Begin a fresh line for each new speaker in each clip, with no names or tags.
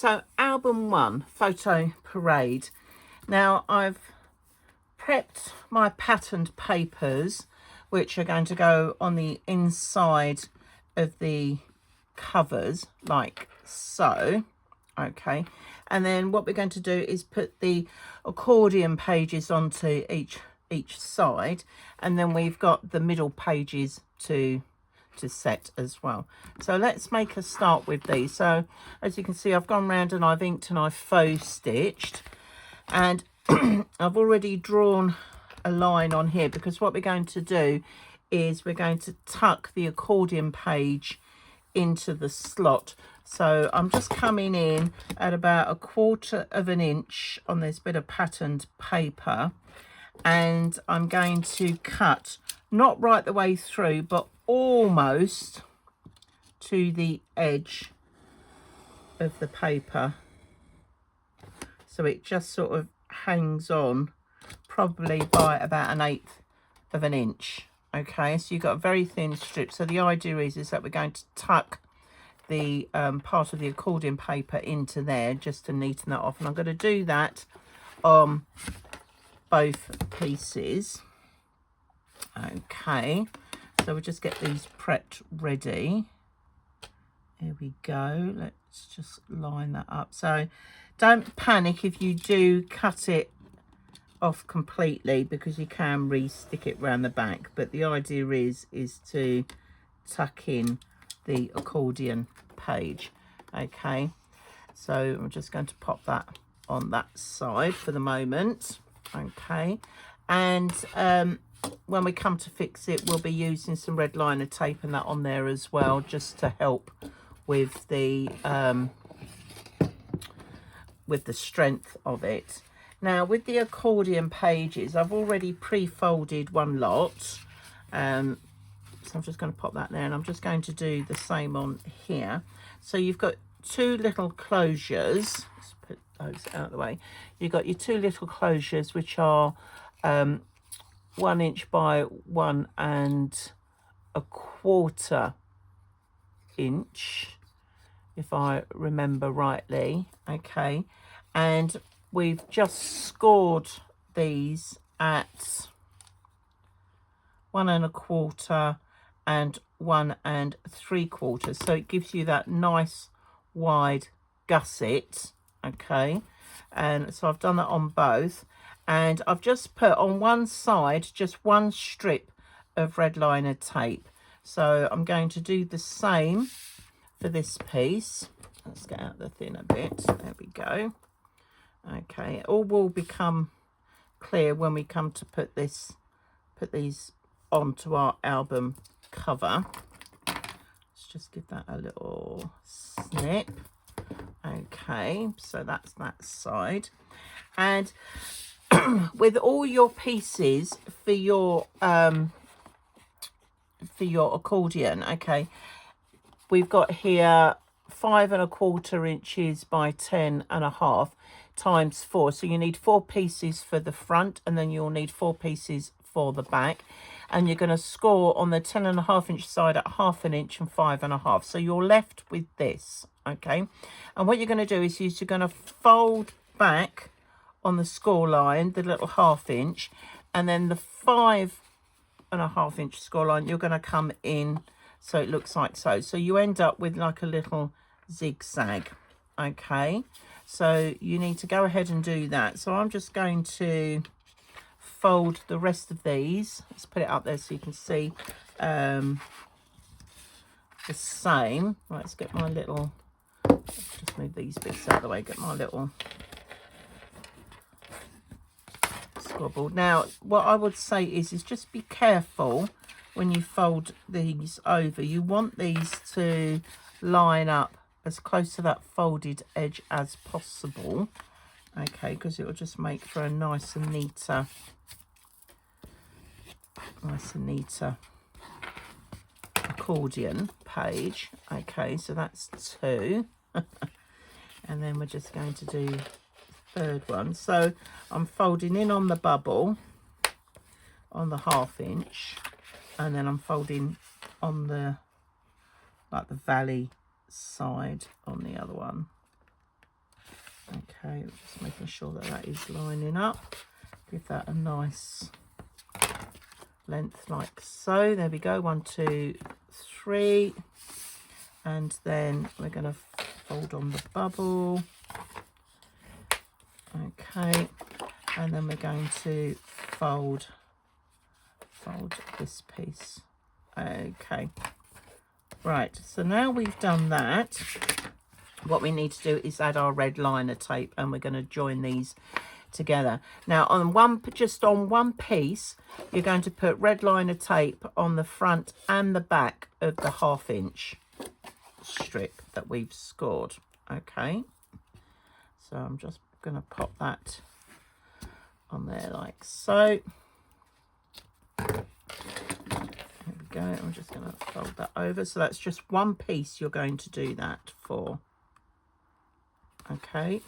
So album 1, photo parade. Now I've prepped my patterned papers, which are going to go on the inside of the covers like so. Okay, and then what we're going to do is put the accordion pages onto each side, and then we've got the middle pages to set as well. So let's make a start with these. So as you can see, I've gone round and I've inked and I've faux stitched, and I've already drawn a line on here, because what we're going to do is we're going to tuck the accordion page into the slot. So I'm just coming in at about 1/4 inch on this bit of patterned paper, and I'm going to cut not right the way through, but almost to the edge of the paper, so it just sort of hangs on, probably by about 1/8 inch. Okay, so you've got a very thin strip. So the idea is that we're going to tuck the part of the accordion paper into there just to neaten that off, and I'm going to do that on both pieces. Okay, so we'll just get these prepped ready. Here we go. Let's just line that up. So don't panic if you do cut it off completely, because you can re-stick it around the back, but the idea is to tuck in the accordion page. Okay, so I'm just going to pop that on that side for the moment. Okay, and when we come to fix it, we'll be using some red liner tape and that on there as well, just to help with the strength of it. Now with the accordion pages, I've already pre-folded one lot, so I'm just going to pop that there, and I'm just going to do the same on here. So you've got two little closures. Let's put those out of the way. You've got your two little closures, which are 1 inch by 1 1/4 inch, if I remember rightly. Okay, and we've just scored these at 1 1/4 and 1 3/4, so it gives you that nice wide gusset. Okay, and so I've done that on both, and I've just put on one side just one strip of red liner tape. So I'm going to do the same for this piece. Let's get out the thinner bit. There we go. Okay, it all will become clear when we come to put these onto our album cover. Let's just give that a little snip. Okay, so that's that side. And with all your pieces for your accordion, okay, we've got here 5 1/4 inches by 10 1/2 times 4. So you need 4 pieces for the front, and then you'll need 4 pieces for the back, and you're going to score on the 10 1/2 inch side at 1/2 inch and 5 1/2. So you're left with this. Okay, and what you're going to do is you're going to fold back on the score line the little 1/2 inch, and then the 5 1/2 inch score line you're going to come in, so it looks like so. So you end up with like a little zigzag. Okay, so you need to go ahead and do that. So I'm just going to fold the rest of these. Let's put it up there so you can see the same. Right, let's get my little, just move these bits out of the way, get my little squabble. Now what I would say is just be careful when you fold these over. You want these to line up as close to that folded edge as possible. Okay, because it will just make for a nice and neater accordion page. Okay, so that's 2. And then we're just going to do the third one. So I'm folding in on the bubble on the 1/2 inch, and then I'm folding on the, like the valley side on the other one. Okay, just making sure that that is lining up. Give that a nice length like so. There we go, 1, 2, 3. And then we're going to fold on the bubble. Okay, and then we're going to fold this piece. Okay, right, so now we've done that, what we need to do is add our red liner tape, and we're going to join these together. Now just on one piece, you're going to put red liner tape on the front and the back of the 1/2 inch strip that we've scored. Okay, so I'm just going to pop that on there like so. There we go. I'm just going to fold that over. So that's just one piece you're going to do that for. Okay,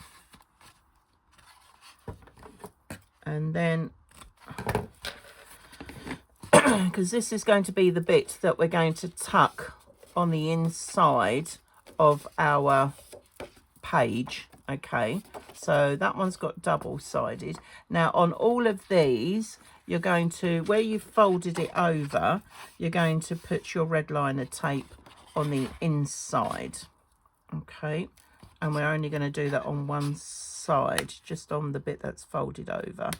and then because this is going to be the bit that we're going to tuck on the inside of our page. Okay, so that one's got double-sided. Now on all of these, you're going to, where you've folded it over, you're going to put your red liner tape on the inside. Okay, and we're only going to do that on one side, just on the bit that's folded over.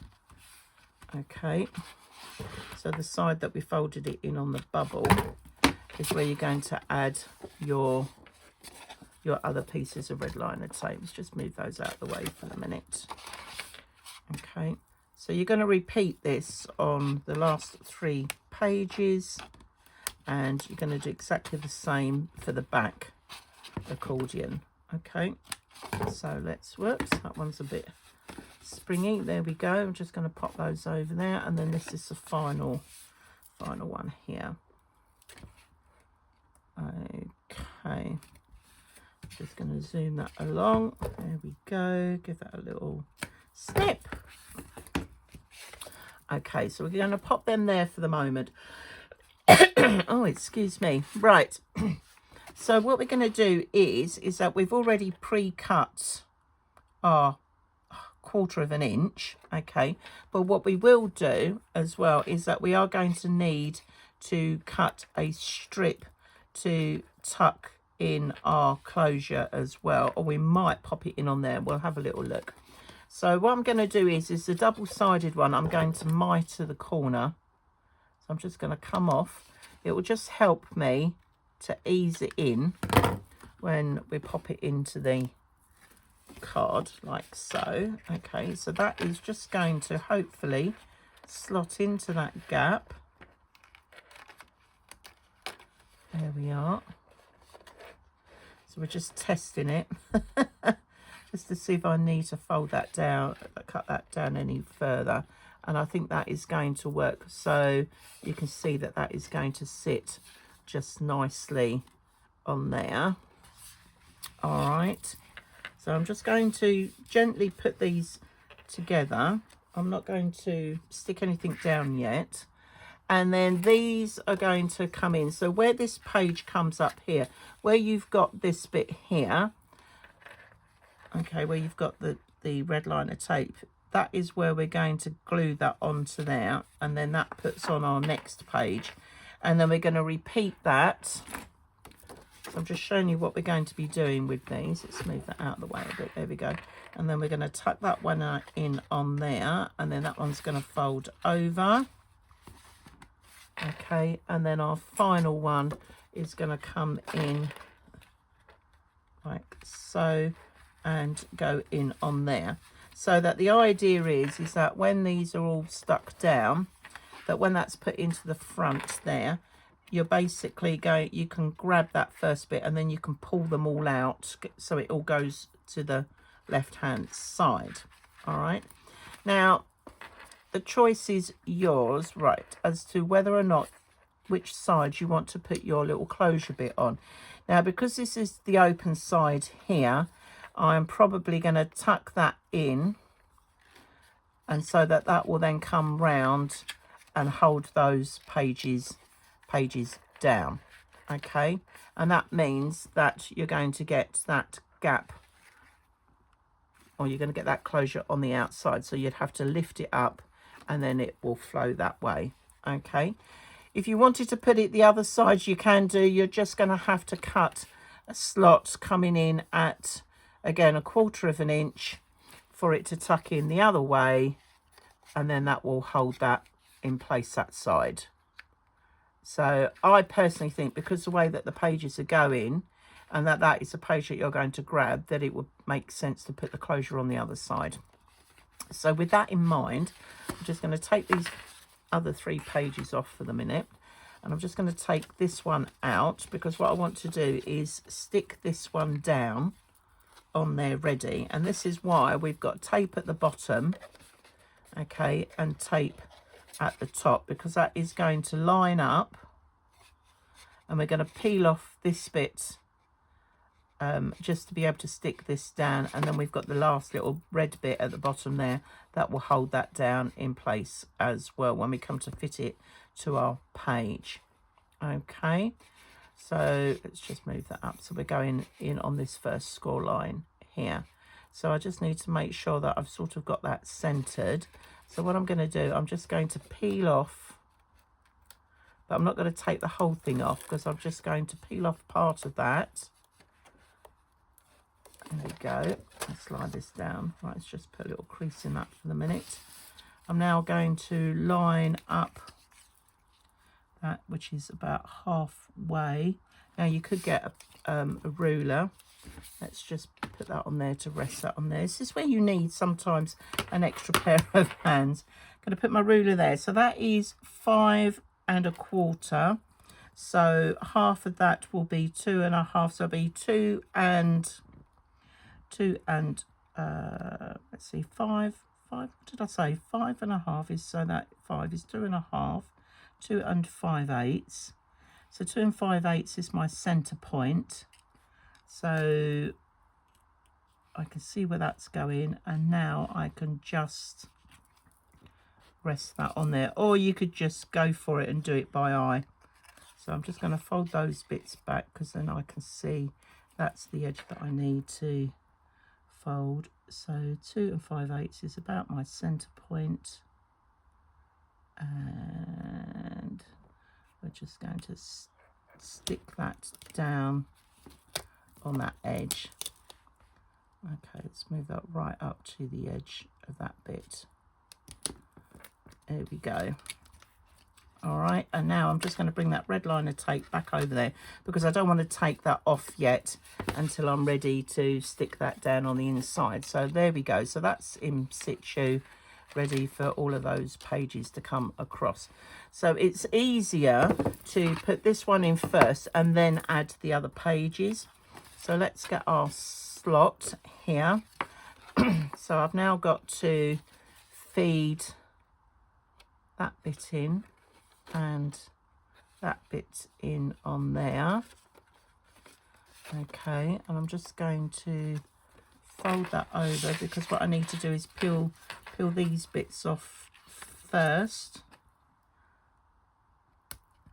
Okay, so the side that we folded it in on the bubble is where you're going to add your other pieces of red liner tape. Let's just move those out of the way for a minute. Okay, so you're going to repeat this on the last 3 pages, and you're going to do exactly the same for the back accordion. Okay, so let's, whoops, that one's a bit springy. There we go. I'm just going to pop those over there, and then this is the final one here. Okay, just going to zoom that along. There we go. Give that a little snip. Okay, so we're going to pop them there for the moment. Oh, excuse me. Right. So what we're going to do is that we've already pre-cut our 1/4 inch. Okay, but what we will do as well is that we are going to need to cut a strip to tuck in our closure as well, or we might pop it in on there. We'll have a little look. So what I'm going to do is the double-sided one, I'm going to mitre the corner. So I'm just going to come off. It will just help me to ease it in when we pop it into the card like so. Okay, so that is just going to hopefully slot into that gap. There we are. So we're just testing it just to see if I need to fold that down, cut that down any further, and I think that is going to work. So you can see that that is going to sit just nicely on there. All right, so I'm just going to gently put these together. I'm not going to stick anything down yet. And then these are going to come in. So where this page comes up here, where you've got this bit here, okay, where you've got the red liner tape, that is where we're going to glue that onto there, and then that puts on our next page. And then we're going to repeat that. So I'm just showing you what we're going to be doing with these. Let's move that out of the way a bit. There we go. And then we're going to tuck that one in on there, and then that one's going to fold over. Okay, and then our final one is going to come in like so and go in on there. So that the idea is that when these are all stuck down, that when that's put into the front there, you're basically going, you can grab that first bit and then you can pull them all out so it all goes to the left hand side. All right, now the choice is yours, right, as to whether or not which side you want to put your little closure bit on. Now, because this is the open side here, I'm probably going to tuck that in, and so that that will then come round and hold those pages down. Okay, and that means that you're going to get that gap or you're going to get that closure on the outside. So you'd have to lift it up and then it will flow that way. Okay. If you wanted to put it the other side, you can do. You're just going to have to cut a slot coming in at, again, 1/4 of an inch for it to tuck in the other way. And then that will hold that in place that side. So I personally think, because the way that the pages are going, and that is a page that you're going to grab, that it would make sense to put the closure on the other side. So with that in mind, I'm just going to take these other 3 pages off for the minute, and I'm just going to take this one out, because what I want to do is stick this one down on there ready. And this is why we've got tape at the bottom, okay, and tape at the top, because that is going to line up, and we're going to peel off this bit just to be able to stick this down. And then we've got the last little red bit at the bottom there that will hold that down in place as well when we come to fit it to our page. Okay, so let's just move that up. So we're going in on this first score line here. So I just need to make sure that I've sort of got that centered. So what I'm going to do, I'm just going to peel off, but I'm not going to take the whole thing off, because I'm just going to peel off part of that. There we go. I'll slide this down. Right, let's just put a little crease in that for the minute. I'm now going to line up that, which is about halfway. Now you could get a ruler. Let's just put that on there to rest that on there. This is where you need sometimes an extra pair of hands. I'm going to put my ruler there. So that is 5 1/4. So half of that will be 2 1/2. So it'll be 2 and let's see, 5. What did I say? 5 1/2 is, so that 5 is 2 1/2. 2 5/8. So 2 5/8 is my center point. So I can see where that's going, and now I can just rest that on there, or you could just go for it and do it by eye. So I'm just going to fold those bits back, because then I can see that's the edge that I need to fold. So 2 5/8 is about my center point, and we're just going to stick that down on that edge. Okay, let's move that right up to the edge of that bit. There we go. All right, and now I'm just going to bring that red liner tape back over there, because I don't want to take that off yet until I'm ready to stick that down on the inside. So there we go. So that's in situ, ready for all of those pages to come across. So it's easier to put this one in first and then add the other pages. So let's get our slot here. So I've now got to feed that bit in and that bit in on there. Okay, and I'm just going to fold that over, because what I need to do is peel these bits off first.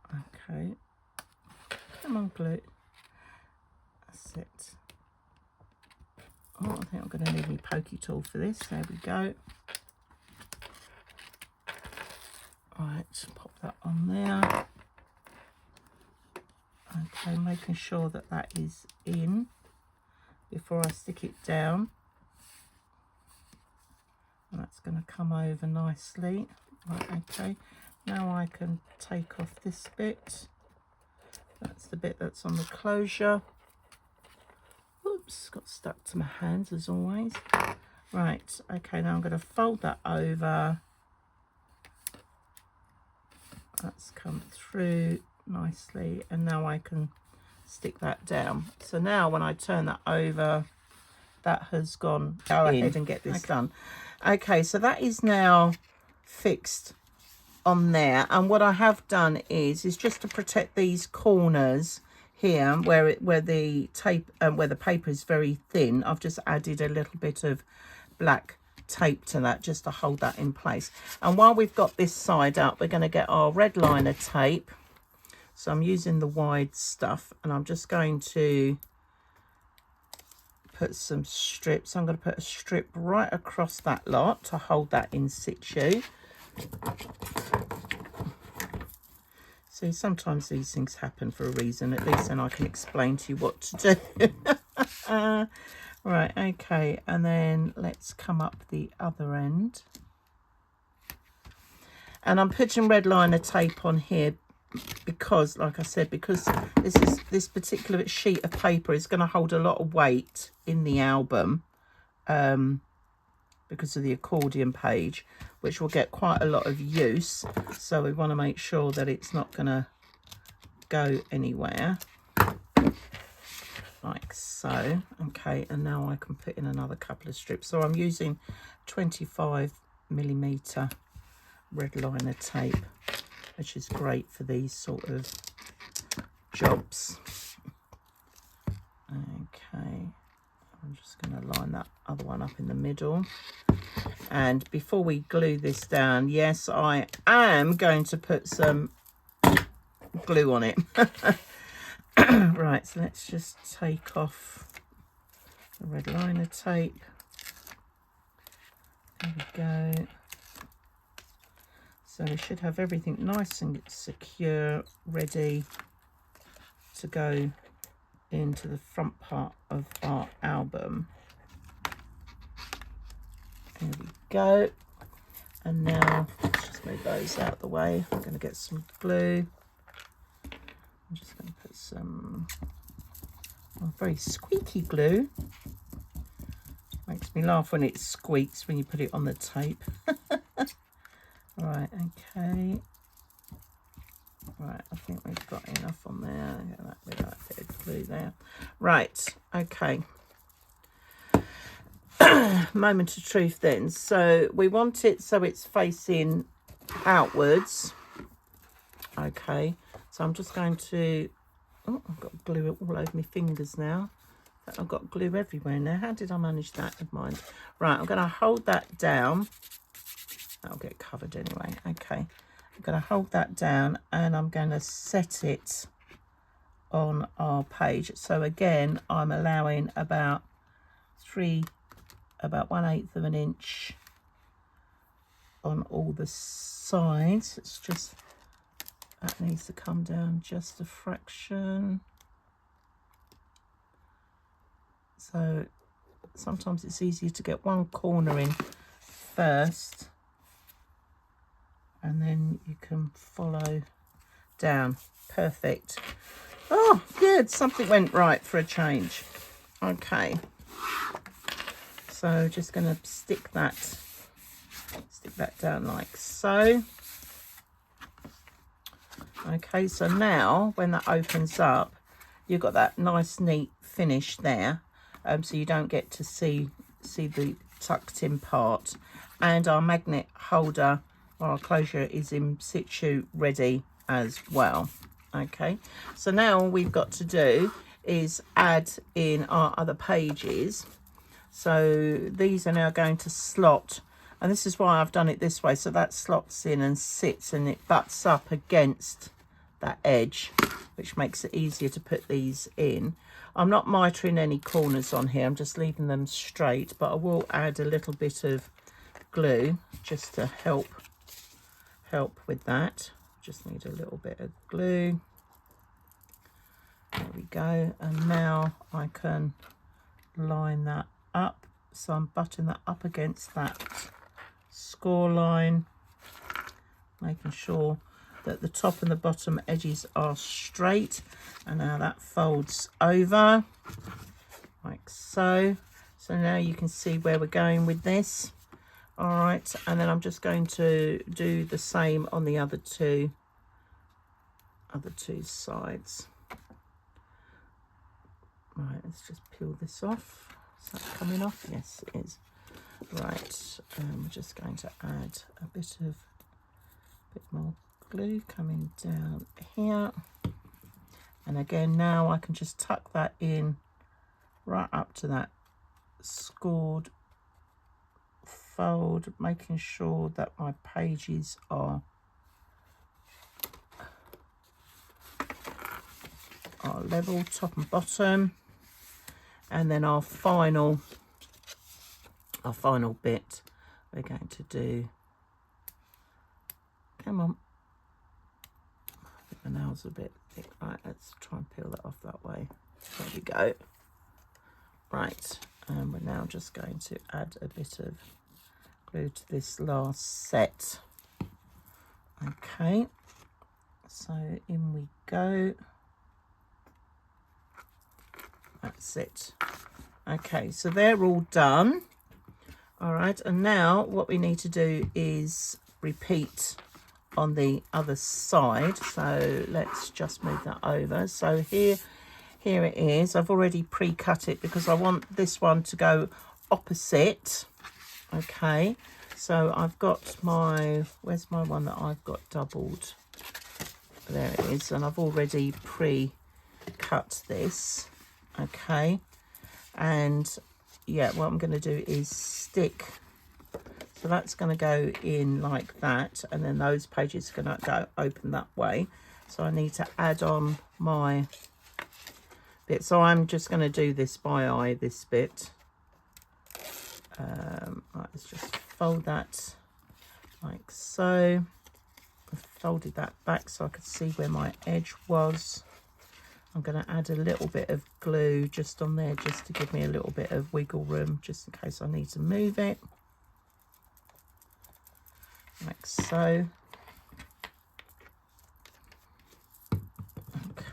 Okay, come on, glue. That's it. Oh, I think I'm going to need my pokey tool for this. There we go. Right, pop that on there. Okay, making sure that that is in before I stick it down. And that's going to come over nicely. Right, okay. Now I can take off this bit. That's the bit that's on the closure. Oops, got stuck to my hands as always. Right, okay, now I'm going to fold that over. That's come through nicely, and now I can stick that down. So now when I turn that over, that has gone. Go ahead and get this done. Okay, so that is now fixed on there, and what I have done is just to protect these corners here where the tape where the paper is very thin, I've just added a little bit of black tape to that just to hold that in place. And while we've got this side up, we're going to get our red liner tape. So I'm using the wide stuff, and I'm just going to put some strips. I'm going to put a strip right across that lot to hold that in situ. See, sometimes these things happen for a reason. At least then I can explain to you what to do. Right, okay, and then let's come up the other end. And I'm putting red liner tape on here because, like I said, because this particular sheet of paper is going to hold a lot of weight in the album, because of the accordion page, which will get quite a lot of use. So we want to make sure that it's not going to go anywhere. Like so. Okay, and now I can put in another couple of strips. So I'm using 25mm red liner tape, which is great for these sort of jobs. Okay, I'm just going to line that other one up in the middle. And before we glue this down, yes, I am going to put some glue on it. Right, so let's just take off the red liner tape. There we go. So we should have everything nice and secure, ready to go into the front part of our album. There we go. And now let's just move those out of the way. I'm going to get some glue. I'm just going to put some very squeaky glue. Makes me laugh when it squeaks when you put it on the tape. Right, okay. Right, I think we've got enough on there. Get that bit of glue there. Right, okay. Moment of truth then. So we want it so it's facing outwards. Okay, so I'm just going to, oh, I've got glue all over my fingers now. I've got glue everywhere now. How did I manage that? Never mind. Right, I'm going to hold that down. That'll get covered anyway. Okay, I'm going to hold that down and I'm going to set it on our page. So again, I'm allowing about 1/8 of an inch on all the sides. It's just, that needs to come down just a fraction. So sometimes it's easier to get one corner in first and then you can follow down. Perfect. Oh, good. Something went right for a change. Okay. So just going to stick that down like so. Okay, so now when that opens up, you've got that nice neat finish there. So you don't get to see the tucked in part. And our magnet holder, our closure, is in situ ready as well. Okay, so now all we've got to do is add in our other pages. So these are now going to slot, and this is why I've done it this way, so that slots in and sits and it butts up against that edge, which makes it easier to put these in. I'm not mitering any corners on here, I'm just leaving them straight, but I will add a little bit of glue just to help with that. Just need a little bit of glue. There we go. And now I can line that up. So I'm butting that up against that score line, making sure that the top and the bottom edges are straight. And now that folds over like so. So now you can see where we're going with this. All right, and then I'm just going to do the same on the other two sides. Right, let's just peel this off. Is that coming off? Yes, it is. Right, we're just going to add a bit more glue coming down here. And again, now I can just tuck that in right up to that scored fold, making sure that my pages are level, top and bottom. And then our final bit, we're going to do, come on, I think the nail's a bit thick. Right, let's try and peel that off that way. There we go. Right, and we're now just going to add a bit of glue to this last set. Okay, so in we go. That's it. Okay, so they're all done. All right, and now what we need to do is repeat on the other side. So let's just move that over. So here it is. I've already pre-cut it because I want this one to go opposite. Okay, so I've got my, where's my one that I've got doubled? There it is, and I've already pre-cut this. Okay, and yeah, what I'm going to do is stick, so that's going to go in like that, and then those pages are going to go open that way. So I need to add on my bit, so I'm just going to do this by eye, this bit. Right, let's just fold that like so. I've folded that back so I could see where my edge was. I'm going to add a little bit of glue just on there, just to give me a little bit of wiggle room, just in case I need to move it. Like so.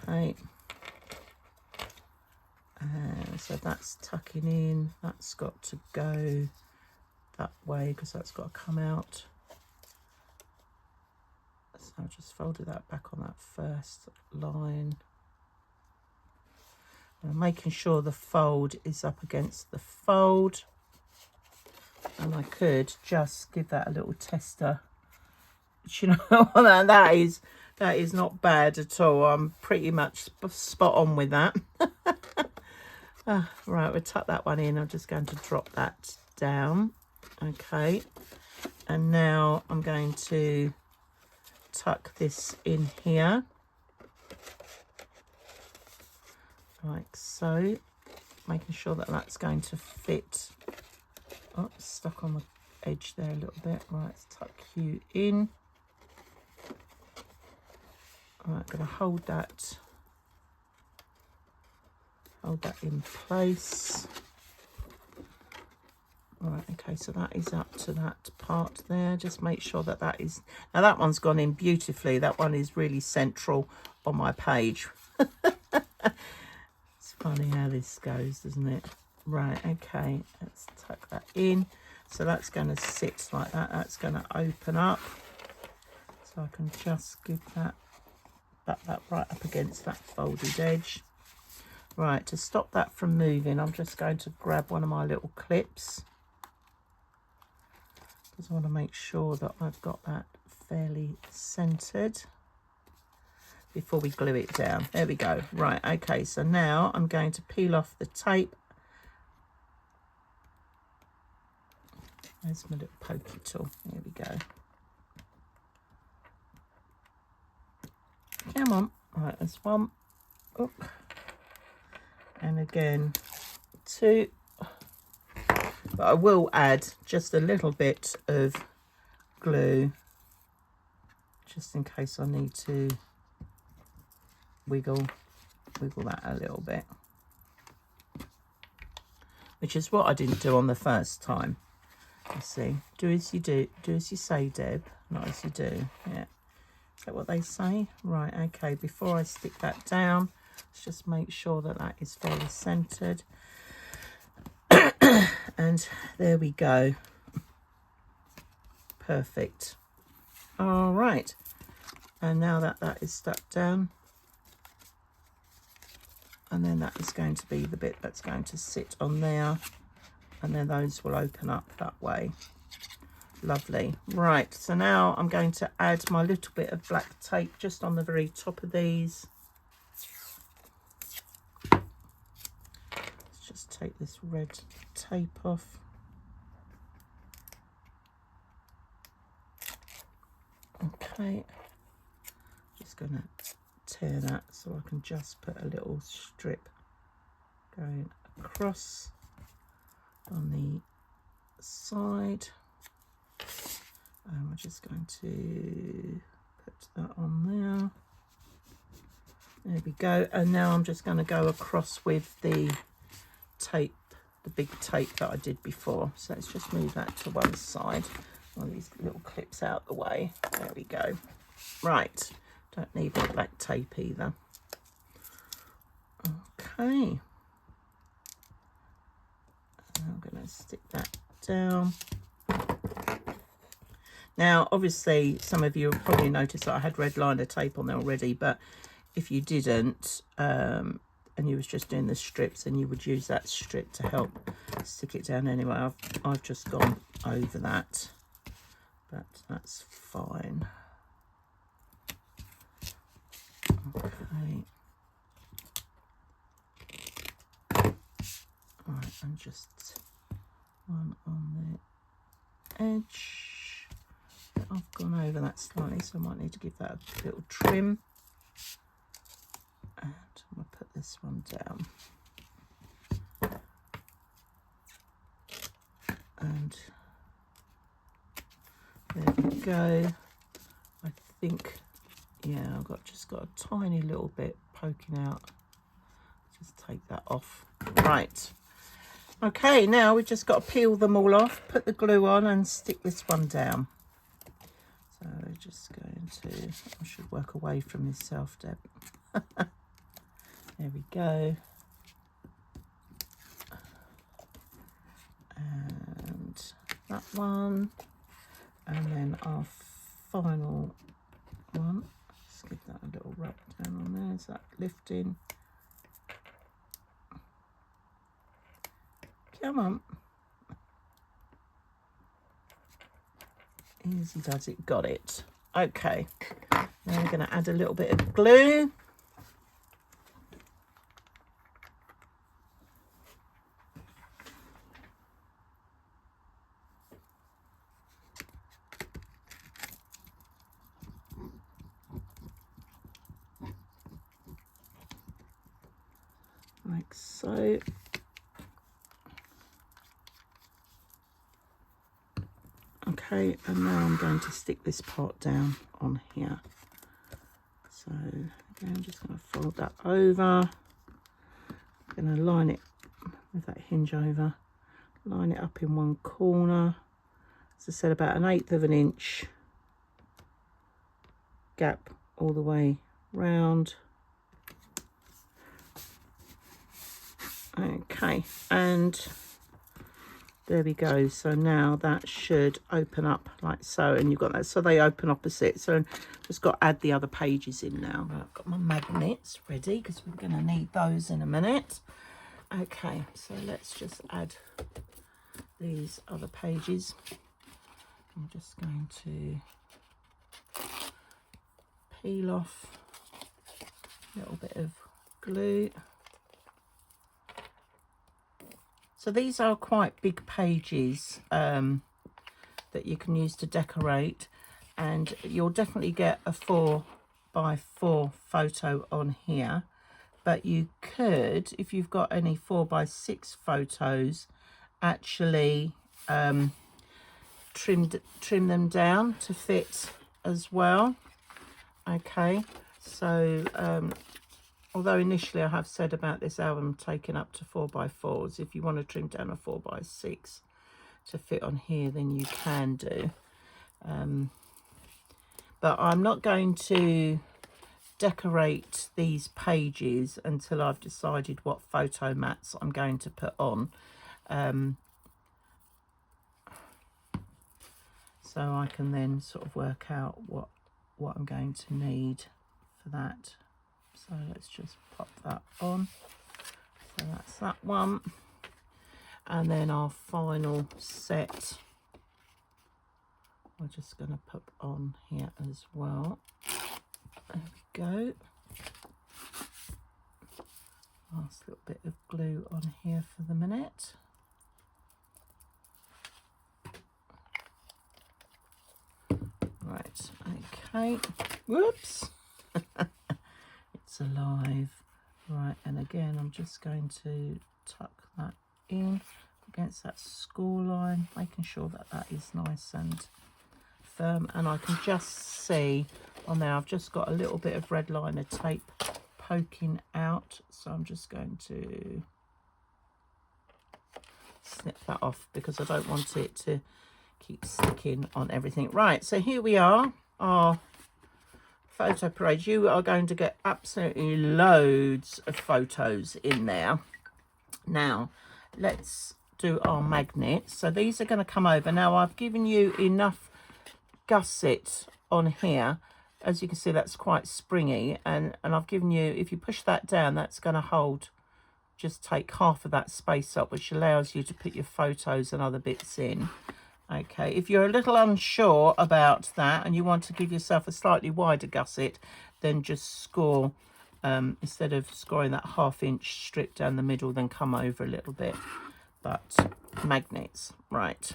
Okay. So that's tucking in. That's got to go that way because that's got to come out. So I'll just fold that back on that first line. And making sure the fold is up against the fold, and I could just give that a little tester. But you know, that is not bad at all. I'm pretty much spot on with that. Right, we'll tuck that one in. I'm just going to drop that down. Okay, and now I'm going to tuck this in here. Like so, making sure that that's going to fit. Oh, it's stuck on the edge there a little bit. Right, let's tuck you in. All right, I'm going to hold that in place. All right, okay, so that is up to that part there. Just make sure that that is, now that one's gone in beautifully. That one is really central on my page. Funny how this goes, doesn't it? Right, okay, let's tuck that in. So that's going to sit like that. That's going to open up. So I can just give that right up against that folded edge. Right, to stop that from moving, I'm just going to grab one of my little clips, because I want to make sure that I've got that fairly centered before we glue it down. There we go. Right, okay, so now I'm going to peel off the tape. There's my little pokey tool. There we go. Come on. Right, there's one. Oop. And again, two. But I will add just a little bit of glue, just in case I need to wiggle that a little bit, which is what I didn't do on the first time. You see, do as you do, do as you say, Deb, not as you do. Yeah, is that what they say? Right, okay, before I stick that down, let's just make sure that that is fairly centered. And there we go. Perfect. All right, and now that that is stuck down, and then that is going to be the bit that's going to sit on there, and then those will open up that way. Lovely. Right, so now I'm going to add my little bit of black tape just on the very top of these. Let's just take this red tape off. Okay, just going to tear that so I can just put a little strip going across on the side, and we're just going to put that on there. There we go. And now I'm just going to go across with the tape, the big tape that I did before. So let's just move that to one side. All these little clips out the way. There we go. Right, don't need the black tape either. Okay, I'm going to stick that down. Now obviously some of you have probably noticed that I had red liner tape on there already, but if you didn't and you was just doing the strips, then you would use that strip to help stick it down anyway. I've just gone over that, but that's fine. Okay. Right, and just one on the edge. I've gone over that slightly, so I might need to give that a little trim. And I'm going to put this one down. And there we go. I think, yeah, I've just got a tiny little bit poking out. Just take that off. Right. Okay, now we've just got to peel them all off, put the glue on and stick this one down. So we're just going to, I should work away from myself, Deb. There we go. And that one. And then our final one. Just give that a little rub down on there. Is that lifting? Come on. Easy does it, got it. Okay, now we're going to add a little bit of glue. Like so. Okay, and now I'm going to stick this part down on here. So again, I'm just going to fold that over. I'm going to line it with that hinge over, line it up in one corner. As I said, about 1/8 of an inch gap all the way round. Okay, and there we go. So now that should open up like so, and you've got that, so they open opposite. So just got to add the other pages in now. I've got my magnets ready because we're going to need those in a minute. Okay, so let's just add these other pages. I'm just going to peel off a little bit of glue. So these are quite big pages that you can use to decorate, and you'll definitely get a 4x4 photo on here, but you could, if you've got any 4x6 photos, actually trim them down to fit as well. Okay, so although initially I have said about this album taking up to 4x4s, if you want to trim down a 4x6 to fit on here, then you can do. But I'm not going to decorate these pages until I've decided what photo mats I'm going to put on. So I can then sort of work out what I'm going to need for that. So let's just pop that on. So that's that one. And then our final set, we're just going to put on here as well. There we go. Last little bit of glue on here for the minute. Right, okay. Whoops. It's alive. Right, and again, I'm just going to tuck in against that score line, making sure that that is nice and firm. And I can just see on there I've just got a little bit of red liner tape poking out, so I'm just going to snip that off because I don't want it to keep sticking on everything. Right, so here we are, our photo parade. You are going to get absolutely loads of photos in there. Now let's do our magnets. So these are going to come over. Now I've given you enough gusset on here. As you can see, that's quite springy, and I've given you, if you push that down, that's going to hold, just take half of that space up, which allows you to put your photos and other bits in. Okay, if you're a little unsure about that and you want to give yourself a slightly wider gusset, then just score, instead of scoring that 1/2 inch strip down the middle, then come over a little bit. But magnets, right,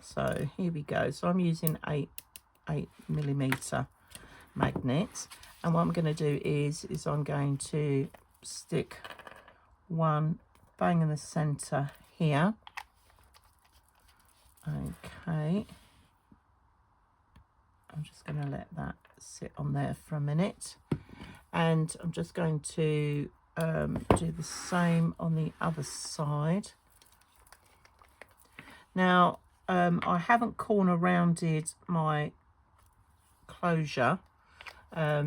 so here we go. So I'm using 8mm magnets, and what I'm going to do is I'm going to stick one bang in the center here. Okay, I'm just going to let that sit on there for a minute, and I'm just going to do the same on the other side. Now I haven't corner rounded my closure,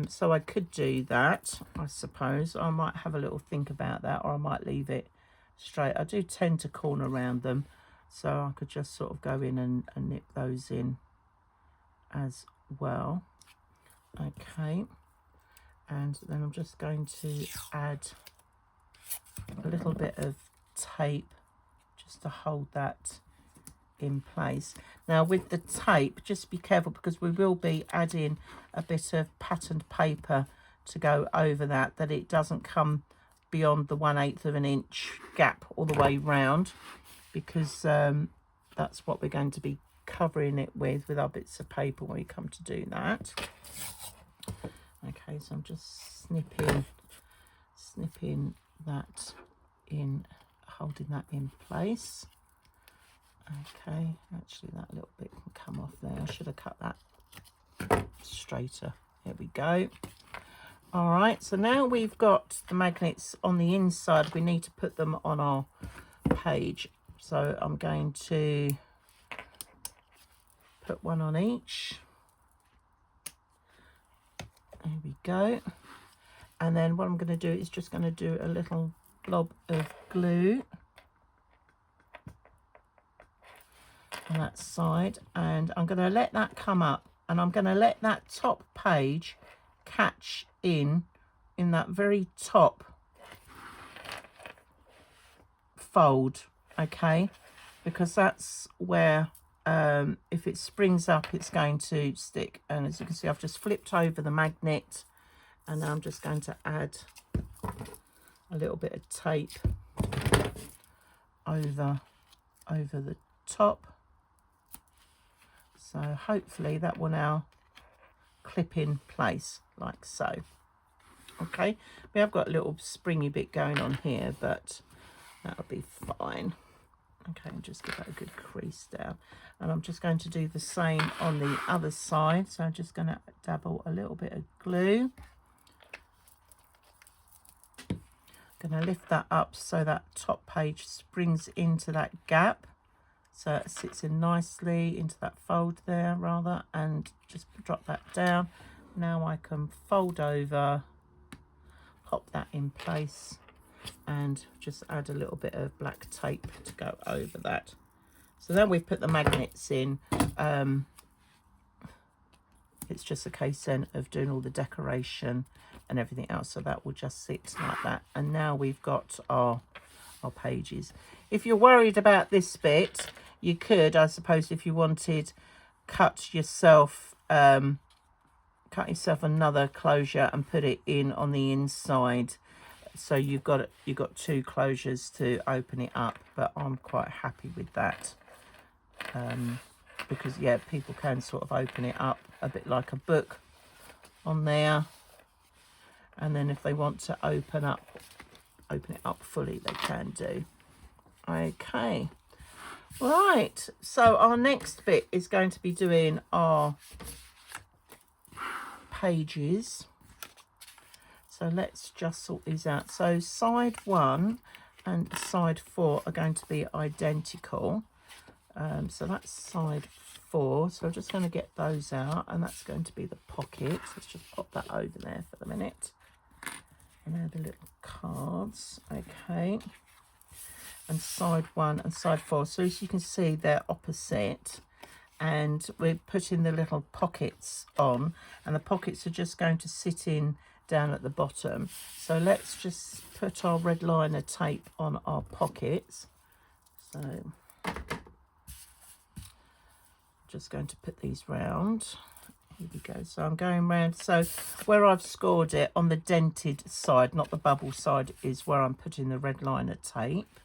so I could do that. I suppose I might have a little think about that, or I might leave it straight. I do tend to corner round them, so I could just sort of go in and nip those in as well. Okay, and then I'm just going to add a little bit of tape just to hold that in place. Now with the tape, just be careful because we will be adding a bit of patterned paper to go over that it doesn't come beyond the 1/8 of an inch gap all the way round, because that's what we're going to be covering it with our bits of paper when we come to do that. Okay, so I'm just snipping that in, holding that in place. Okay, actually that little bit can come off there. I should have cut that straighter. There we go. All right, so now we've got the magnets on the inside, we need to put them on our page. So I'm going to put one on each. There we go. And then what I'm going to do is just going to do a little blob of glue on that side, and I'm going to let that come up, and I'm going to let that top page catch in that very top fold, okay, because that's where if it springs up it's going to stick. And as you can see, I've just flipped over the magnet, and now I'm just going to add a little bit of tape over the top. So hopefully that will now clip in place like so. Okay, we have got a little springy bit going on here, but that'll be fine. Okay, and just give that a good crease down. And I'm just going to do the same on the other side. So I'm just going to dabble a little bit of glue. Going to lift that up so that top page springs into that gap, so it sits in nicely into that fold there rather, and just drop that down. Now I can fold over, pop that in place, and just add a little bit of black tape to go over that. So then we've put the magnets in. It's just a case then of doing all the decoration and everything else, so that will just sit like that. And now we've got our pages. If you're worried about this bit, you could, I suppose, if you wanted, cut yourself another closure and put it in on the inside, so you've got two closures to open it up. But I'm quite happy with that, because yeah, people can sort of open it up a bit like a book on there, and then if they want to open it up fully, they can do. Okay, right, so our next bit is going to be doing our pages. So let's just sort these out. So side 1 and side 4 are going to be identical. So that's side 4. So I'm just going to get those out, and that's going to be the pocket. Let's just pop that over there for the minute. And there are the little cards. Okay. And side 1 and side 4. So as you can see, they're opposite. And we're putting the little pockets on, and the pockets are just going to sit in down at the bottom. So let's just put our red liner tape on our pockets. So just going to put these round. Here we go. So I'm going round. So where I've scored it on the dented side, not the bubble side, is where I'm putting the red liner tape.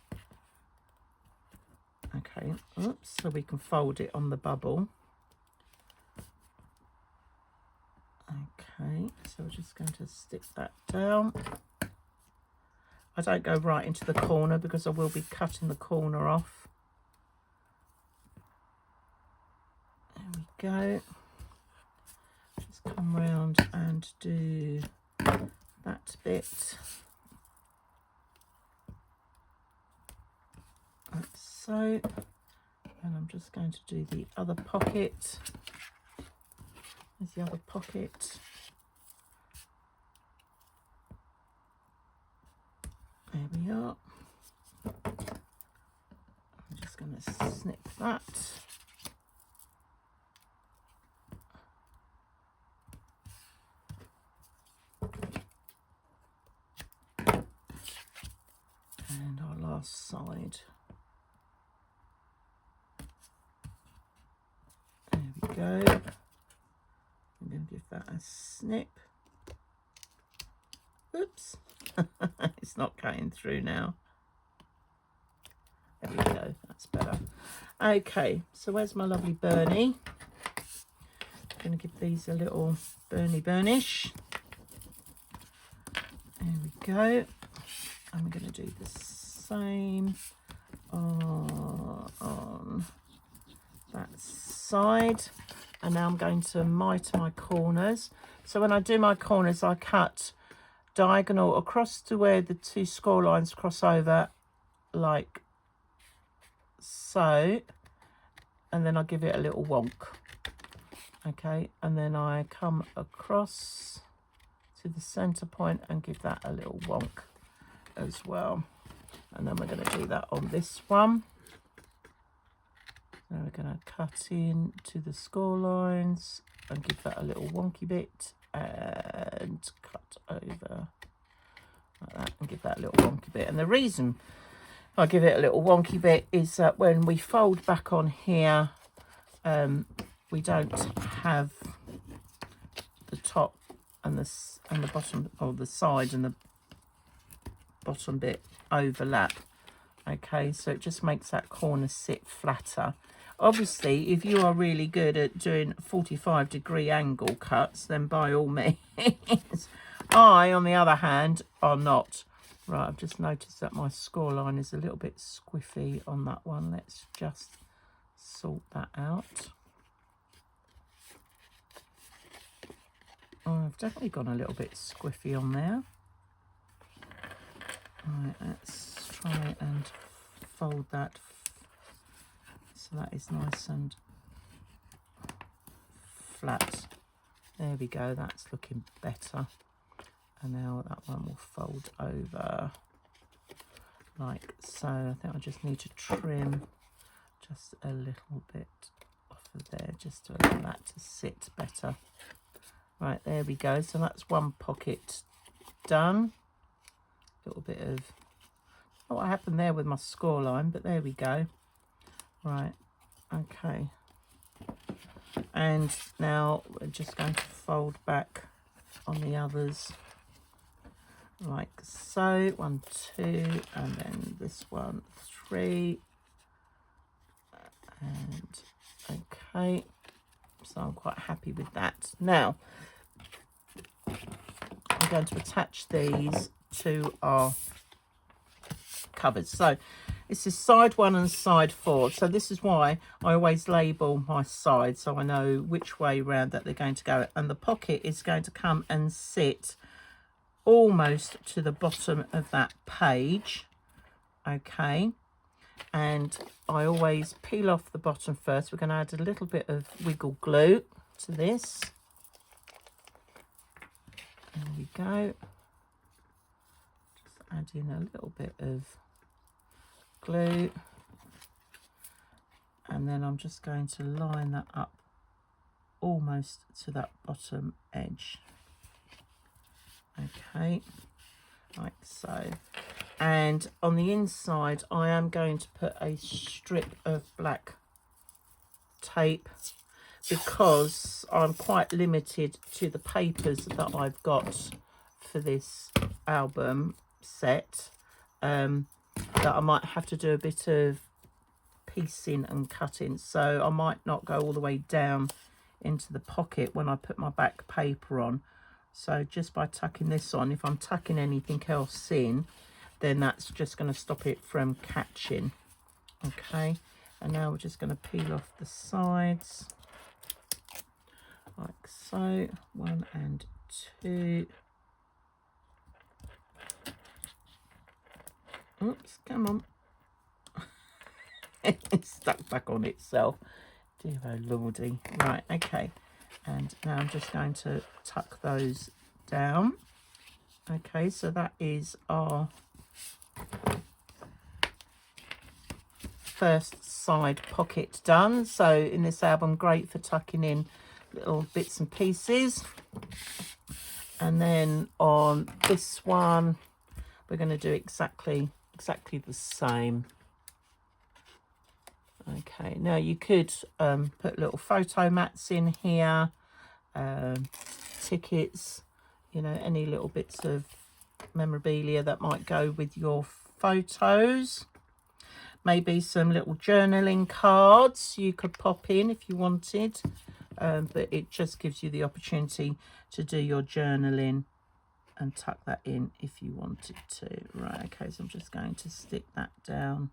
Okay, oops, so we can fold it on the bubble. Okay, so we're just going to stick that down. I don't go right into the corner because I will be cutting the corner off. There we go. Just come round and do that bit. Like so. And I'm just going to do the other pocket. There's the other pocket. There we are. I'm just going to snip that. And our last side. There we go. I'm going to give that a snip. Oops. It's not cutting through now. There we go. That's better. Okay, so where's my lovely Bernie? I'm going to give these a little burnish. There we go. I'm going to do the same on that side. And now I'm going to mite my corners. So when I do my corners, I cut diagonal across to where the two score lines cross over, like so. And then I give it a little wonk. Okay, and then I come across to the center point and give that a little wonk as well. And then we're going to do that on this one. Now we're going to cut in to the score lines and give that a little wonky bit and cut over like that and give that a little wonky bit. And the reason I give it a little wonky bit is that when we fold back on here, we don't have the top and the bottom, or the side and the bottom bit overlap. Okay, so it just makes that corner sit flatter. Obviously, if you are really good at doing 45-degree angle cuts, then by all means. I, on the other hand, are not. Right, I've just noticed that my score line is a little bit squiffy on that one. Let's just sort that out. Oh, I've definitely gone a little bit squiffy on there. Right, let's try and fold that so that is nice and flat. There we go, that's looking better. And now that one will fold over like so. I think I just need to trim just a little bit off of there just to allow that to sit better. Right, there we go. So that's one pocket done. A little bit of, oh, what happened there with my score line, but there we go. Right, okay. And now we're just going to fold back on the others like so. 1, 2, and then this one, 3. And okay, so I'm quite happy with that. Now I'm going to attach these to our covers. So This is side 1 and side 4. So this is why I always label my sides, so I know which way round that they're going to go. And the pocket is going to come and sit almost to the bottom of that page. Okay. And I always peel off the bottom first. We're going to add a little bit of wiggle glue to this. There we go. Just add in a little bit of glue, and then I'm just going to line that up almost to that bottom edge. Okay, like so. And on the inside I am going to put a strip of black tape, because I'm quite limited to the papers that I've got for this album set, that I might have to do a bit of piecing and cutting, so I might not go all the way down into the pocket when I put my back paper on. So just by tucking this on, if I'm tucking anything else in, then that's just going to stop it from catching. Okay, and now we're just going to peel off the sides like so, 1 and 2. Oops, come on. It's stuck back on itself. Dear oh lordy. Right, okay. And now I'm just going to tuck those down. Okay, so that is our first side pocket done. So in this album, great for tucking in little bits and pieces. And then on this one, we're going to do exactly the same. Okay, now you could put little photo mats in here, tickets, you know, any little bits of memorabilia that might go with your photos. Maybe some little journaling cards you could pop in if you wanted, but it just gives you the opportunity to do your journaling and tuck that in if you wanted to. Right, okay, so I'm just going to stick that down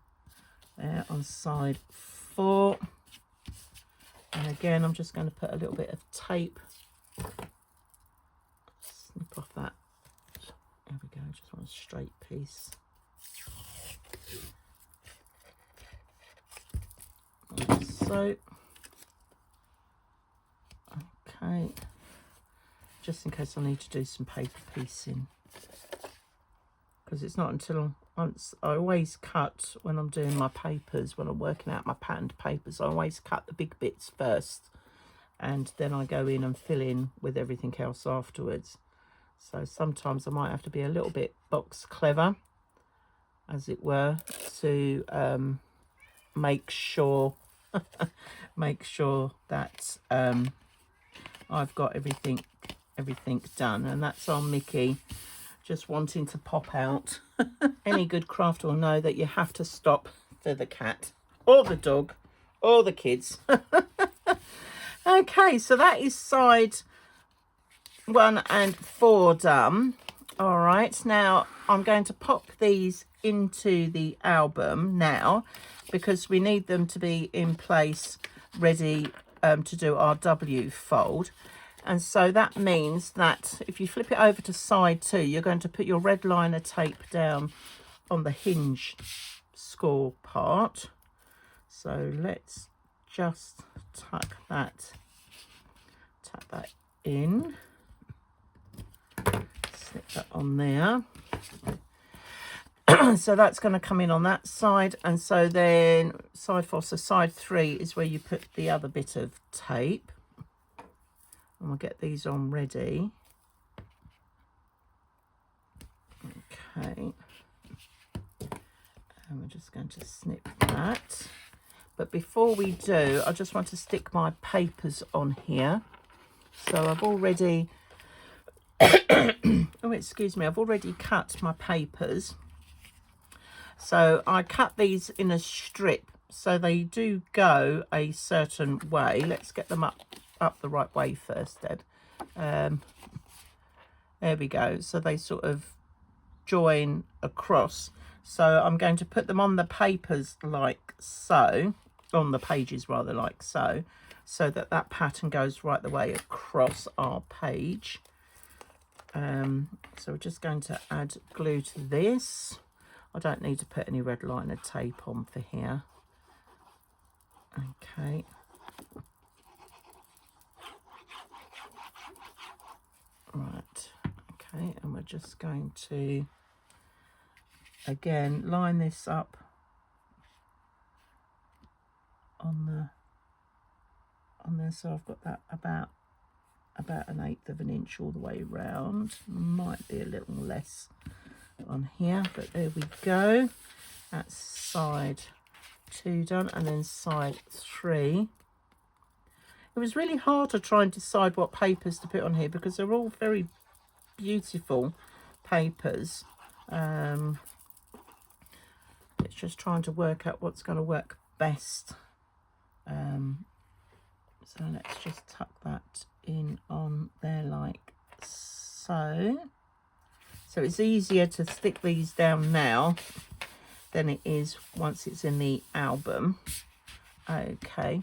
there on side 4. And again, I'm just going to put a little bit of tape. Snip off that. There we go, just want a straight piece. Like so. Okay. Just in case I need to do some paper piecing, because it's not until once I always cut when I'm doing my papers, when I'm working out my patterned papers, I always cut the big bits first, and then I go in and fill in with everything else afterwards. So sometimes I might have to be a little bit box clever, as it were, to make sure that I've got everything done. And that's on Mickey just wanting to pop out. Any good crafter will know that you have to stop for the cat or the dog or the kids. Okay, so that is side 1 and 4 done. All right, now I'm going to pop these into the album now, because we need them to be in place ready to do our W fold. And so that means that if you flip it over to side 2, you're going to put your red liner tape down on the hinge score part. So let's just tuck that in, slip that on there. So that's going to come in on that side, and so then side 4, so side 3 is where you put the other bit of tape. And we'll get these on ready. Okay. And we're just going to snip that. But before we do, I just want to stick my papers on here. So I've already, oh, excuse me, I've already cut my papers. So I cut these in a strip, so they do go a certain way. Let's get them up the right way first, Ed. There we go. So they sort of join across. So I'm going to put them on the papers like so, on the pages rather, like so, so that that pattern goes right the way across our page. So we're just going to add glue to this. I don't need to put any red liner tape on for here. Okay. Right. Okay, and we're just going to again line this up on there, so I've got that about 1/8 of an inch all the way around. Might be a little less on here, but there we go. That's side 2 done, and then side 3. It was really hard to try and decide what papers to put on here because they're all very beautiful papers. It's just trying to work out what's going to work best. So let's just tuck that in on there like so. So it's easier to stick these down now than it is once it's in the album. Okay,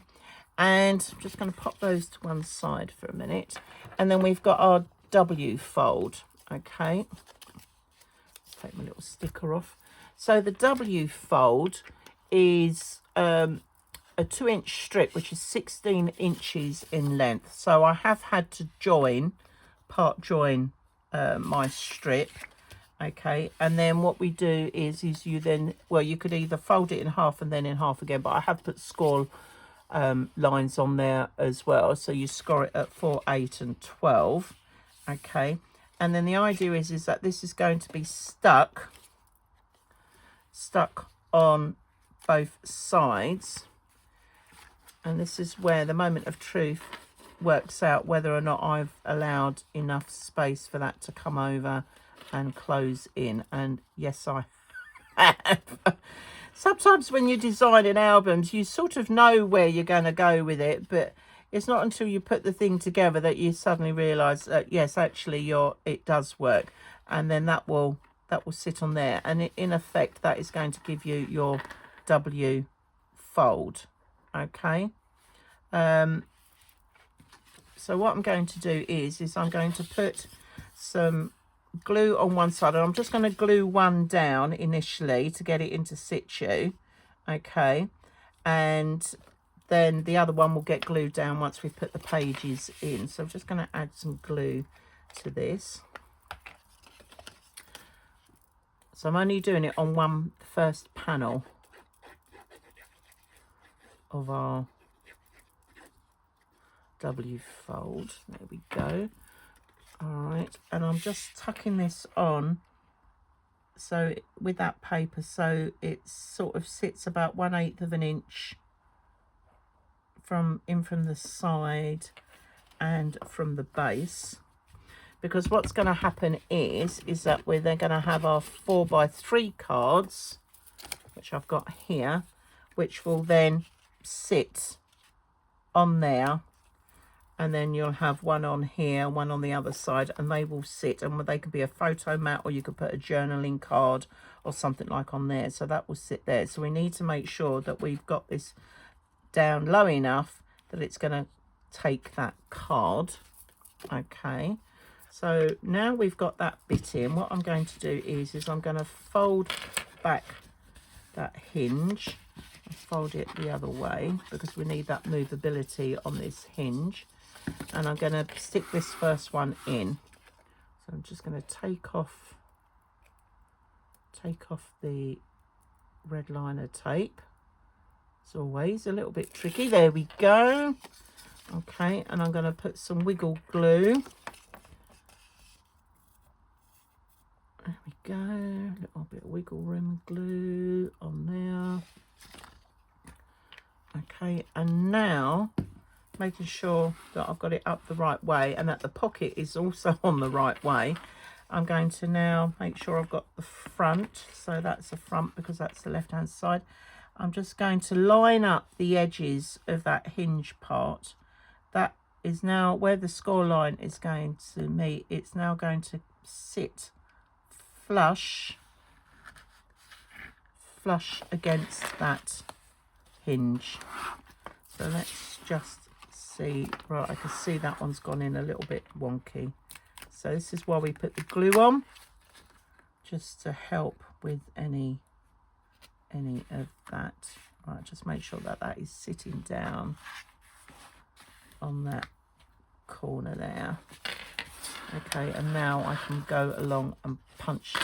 and I'm just going to pop those to one side for a minute, and then we've got our W fold. Okay, let's take my little sticker off. So the W fold is a 2-inch strip, which is 16 inches in length. So I have had to part join my strip. Okay, and then what we do is you then, well, you could either fold it in half and then in half again, but I have put score lines on there as well. So you score it at 4, 8 and 12. Okay, and then the idea is that this is going to be stuck on both sides, and this is where the moment of truth works out whether or not I've allowed enough space for that to come over and close in. And yes, I have. Sometimes when you're designing albums, you sort of know where you're going to go with it, but it's not until you put the thing together that you suddenly realize that yes, actually it does work, and then that will sit on there, and in effect that is going to give you your W fold. Okay, so what I'm going to do is I'm going to put some glue on one side, and I'm just going to glue one down initially to get it into situ. Okay, and then the other one will get glued down once we put the pages in. So I'm just going to add some glue to this. So I'm only doing it on one first panel of our W fold. There we go. All right, and I'm just tucking this on so with that paper, so it sort of sits about 1/8 of an inch from the side and from the base, because what's going to happen is that we're then going to have our 4x3 cards, which I've got here, which will then sit on there, and then you'll have one on here, one on the other side, and they will sit, and they could be a photo mat, or you could put a journaling card or something like on there, so that will sit there. So we need to make sure that we've got this down low enough that it's going to take that card. Okay, so now we've got that bit in, what I'm going to do is I'm going to fold back that hinge, fold it the other way because we need that movability on this hinge, and I'm going to stick this first one in. So I'm just going to take off the red liner tape. It's always a little bit tricky. There we go. Okay, and I'm going to put some wiggle glue. There we go. A little bit of wiggle room glue on there. Okay, and now making sure that I've got it up the right way and that the pocket is also on the right way, I'm going to now make sure I've got the front. So that's the front because that's the left hand side. I'm just going to line up the edges of that hinge part. That is now where the score line is going to meet. It's now going to sit flush flush against that hinge. So let's just see. Right, I can see that one's gone in a little bit wonky. So this is why we put the glue on, just to help with any of that. Right, just make sure that that is sitting down on that corner there. Okay, and now I can go along and pinch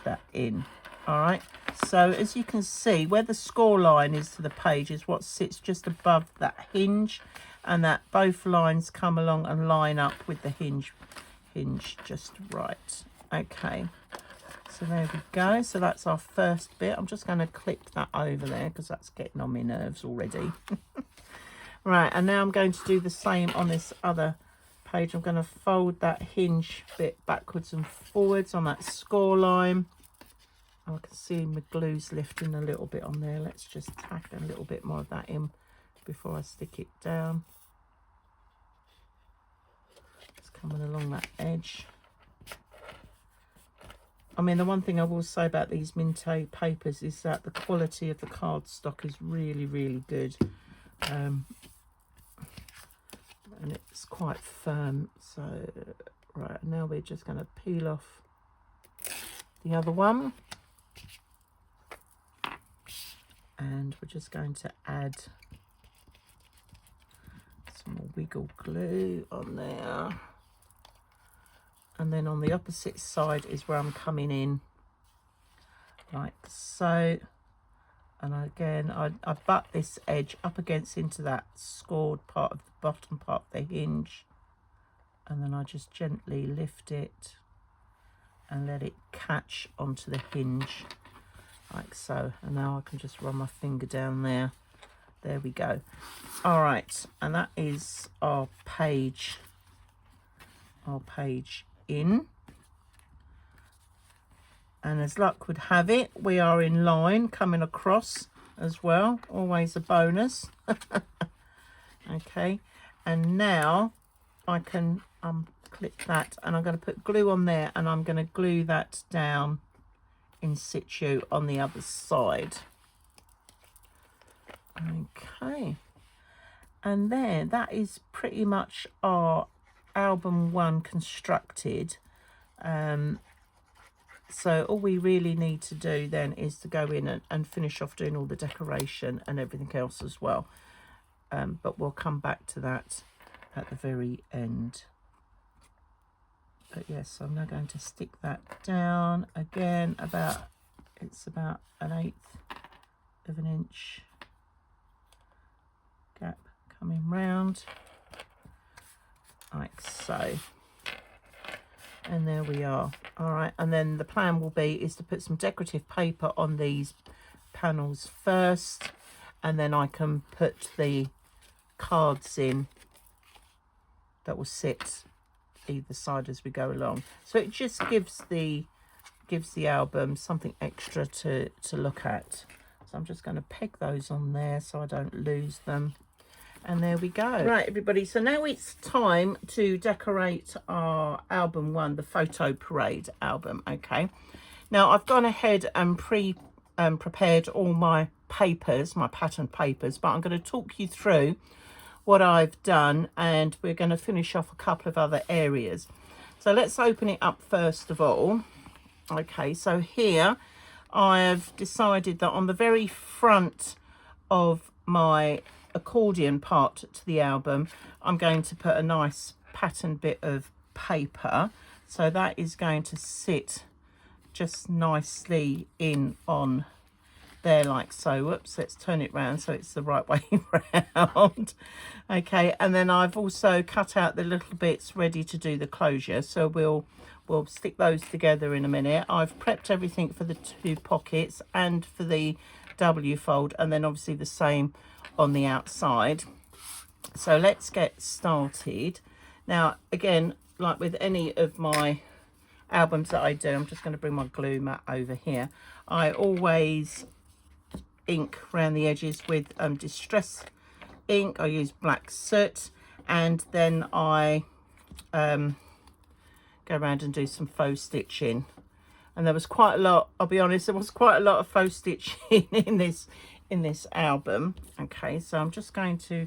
that in. All right, so as you can see, where the score line is to the page is what sits just above that hinge, and that both lines come along and line up with the hinge just right. Okay, so there we go. So that's our first bit. I'm just going to clip that over there because that's getting on my nerves already. Right, and now I'm going to do the same on this other page. I'm going to fold that hinge bit backwards and forwards on that score line. I can see my glue's lifting a little bit on there. Let's just tack a little bit more of that in before I stick it down. It's coming along that edge. I mean, the one thing I will say about these Minte papers is that the quality of the cardstock is really, really good. And it's quite firm. So, right, now we're just going to peel off the other one. And we're just going to add some more wiggle glue on there. And then on the opposite side is where I'm coming in, like so. And again, I butt this edge up against into that scored part of the bottom part of the hinge. And then I just gently lift it and let it catch onto the hinge, like so. And now I can just run my finger down there. There we go. All right, and that is our page in. And as luck would have it, we are in line coming across as well, always a bonus. Okay, and now I can clip that, and I'm going to put glue on there, and I'm going to glue that down in situ on the other side. Okay, and then that is pretty much our album 1 constructed. So all we really need to do then is to go in and finish off doing all the decoration and everything else as well. But we'll come back to that at the very end. But yes, I'm now going to stick that down again, it's about 1/8 of an inch gap coming round, like so. And there we are. All right, and then the plan will be is to put some decorative paper on these panels first, and then I can put the cards in that will sit either side as we go along. So it just gives the album something extra to look at. So I'm just going to peg those on there so I don't lose them. And there we go. Right, everybody, so now it's time to decorate our album 1, the Photo Parade album. Okay, now I've gone ahead and prepared all my papers, my pattern papers, but I'm going to talk you through what I've done, and we're going to finish off a couple of other areas. So let's open it up first of all. Okay, so here I have decided that on the very front of my accordion part to the album, I'm going to put a nice pattern bit of paper. So that is going to sit just nicely in on there, like so. Whoops, let's turn it round so it's the right way round. Okay, and then I've also cut out the little bits ready to do the closure, so we'll stick those together in a minute. I've prepped everything for the 2 pockets and for the W fold, and then obviously the same on the outside. So let's get started. Now again, like with any of my albums that I do, I'm just going to bring my glue mat over here. I always ink around the edges with distress ink. I use black soot, and then I go around and do some faux stitching And there was quite a lot, I'll be honest, there was quite a lot of faux stitching in this album. Okay, so I'm just going to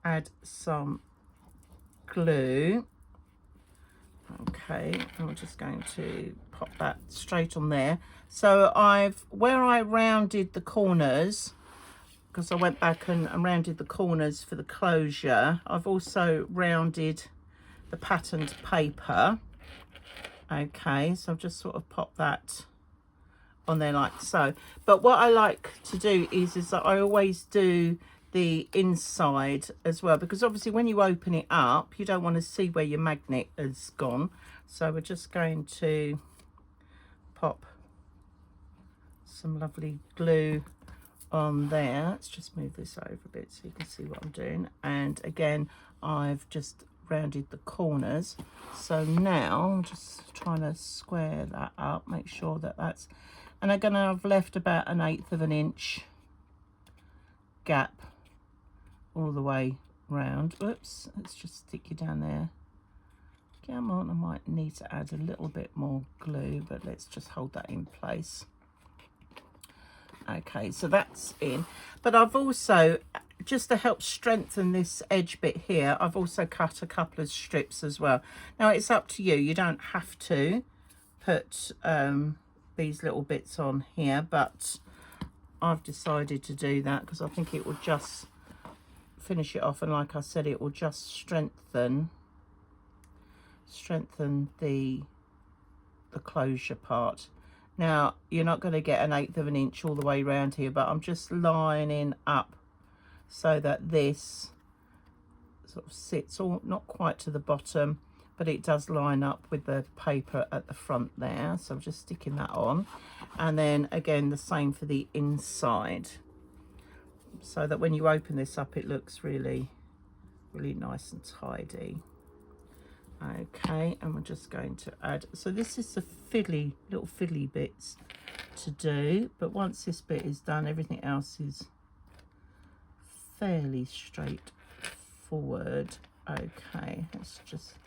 add some glue. Okay, and we're just going to pop that straight on there. So where I rounded the corners, because I went back and rounded the corners for the closure, I've also rounded the patterned paper. Okay, so I've just sort of popped that on there like so. But what I like to do is that I always do the inside as well, because obviously when you open it up, you don't want to see where your magnet has gone. So we're just going to pop some lovely glue on there. Let's just move this over a bit so you can see what I'm doing. And again, I've just rounded the corners. So now I'm just trying to square that up, make sure that that's, and again I've left about 1/8 of an inch gap all the way round. Oops, let's just stick you down there. Come on, I might need to add a little bit more glue, but let's just hold that in place. Okay, so that's in. But I've also, just to help strengthen this edge bit here, I've also cut a couple of strips as well. Now it's up to you, you don't have to put these little bits on here, but I've decided to do that because I think it will just finish it off, and like I said, it will just strengthen the closure part. Now you're not going to get 1/8 of an inch all the way around here, but I'm just lining up so that this sort of sits all not quite to the bottom, but it does line up with the paper at the front there. So I'm just sticking that on, and then again the same for the inside, so that when you open this up it looks really nice and tidy. Okay, and we're just going to add, so this is the little fiddly bits to do, but once this bit is done, everything else is fairly straightforward. Okay, let's just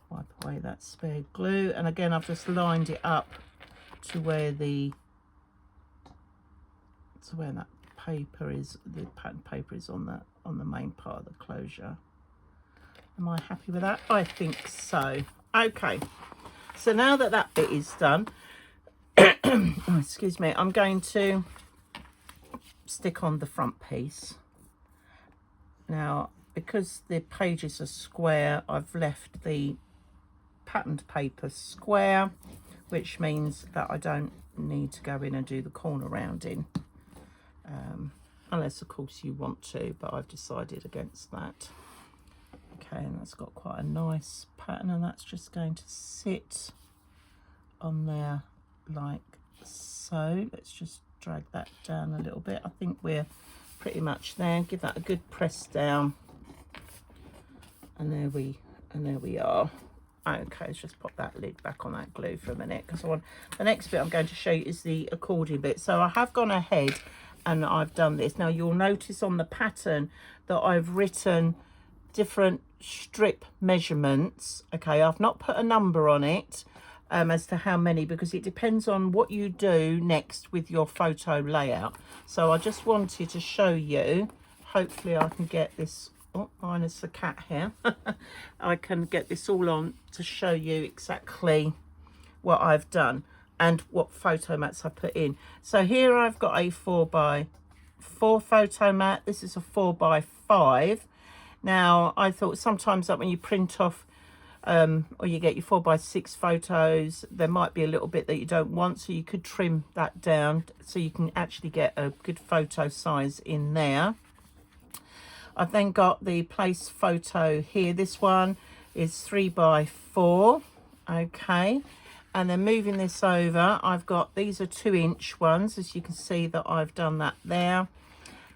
wipe away that spare glue, and again I've just lined it up to where that paper is, the pattern paper is on the main part of the closure. Am I happy with that? I think so. Okay, so now that that bit is done, oh, excuse me, I'm going to stick on the front piece. Now, because the pages are square, I've left the patterned paper square, which means that I don't need to go in and do the corner rounding, unless of course you want to, but I've decided against that. Okay, and that's got quite a nice pattern, and that's just going to sit on there like so. Let's just drag that down a little bit. I think we're pretty much there. Give that a good press down, and there we are. Okay, let's just pop that lid back on that glue for a minute, because the next bit I'm going to show you is the accordion bit. So I have gone ahead and I've done this. Now you'll notice on the pattern that I've written different strip measurements. Okay, I've not put a number on it as to how many, because it depends on what you do next with your photo layout. So I just wanted to show you, hopefully I can get this, oh, minus the cat here, I can get this all on to show you exactly what I've done and what photo mats I put in. So here I've got a 4x4 photo mat. This is a 4x5. Now, I thought sometimes that when you print off or you get your 4x6 photos, there might be a little bit that you don't want, so you could trim that down so you can actually get a good photo size in there. I've then got the place photo here. This one is 3x4. Okay, and then moving this over, I've got, these are 2-inch ones, as you can see that I've done that there.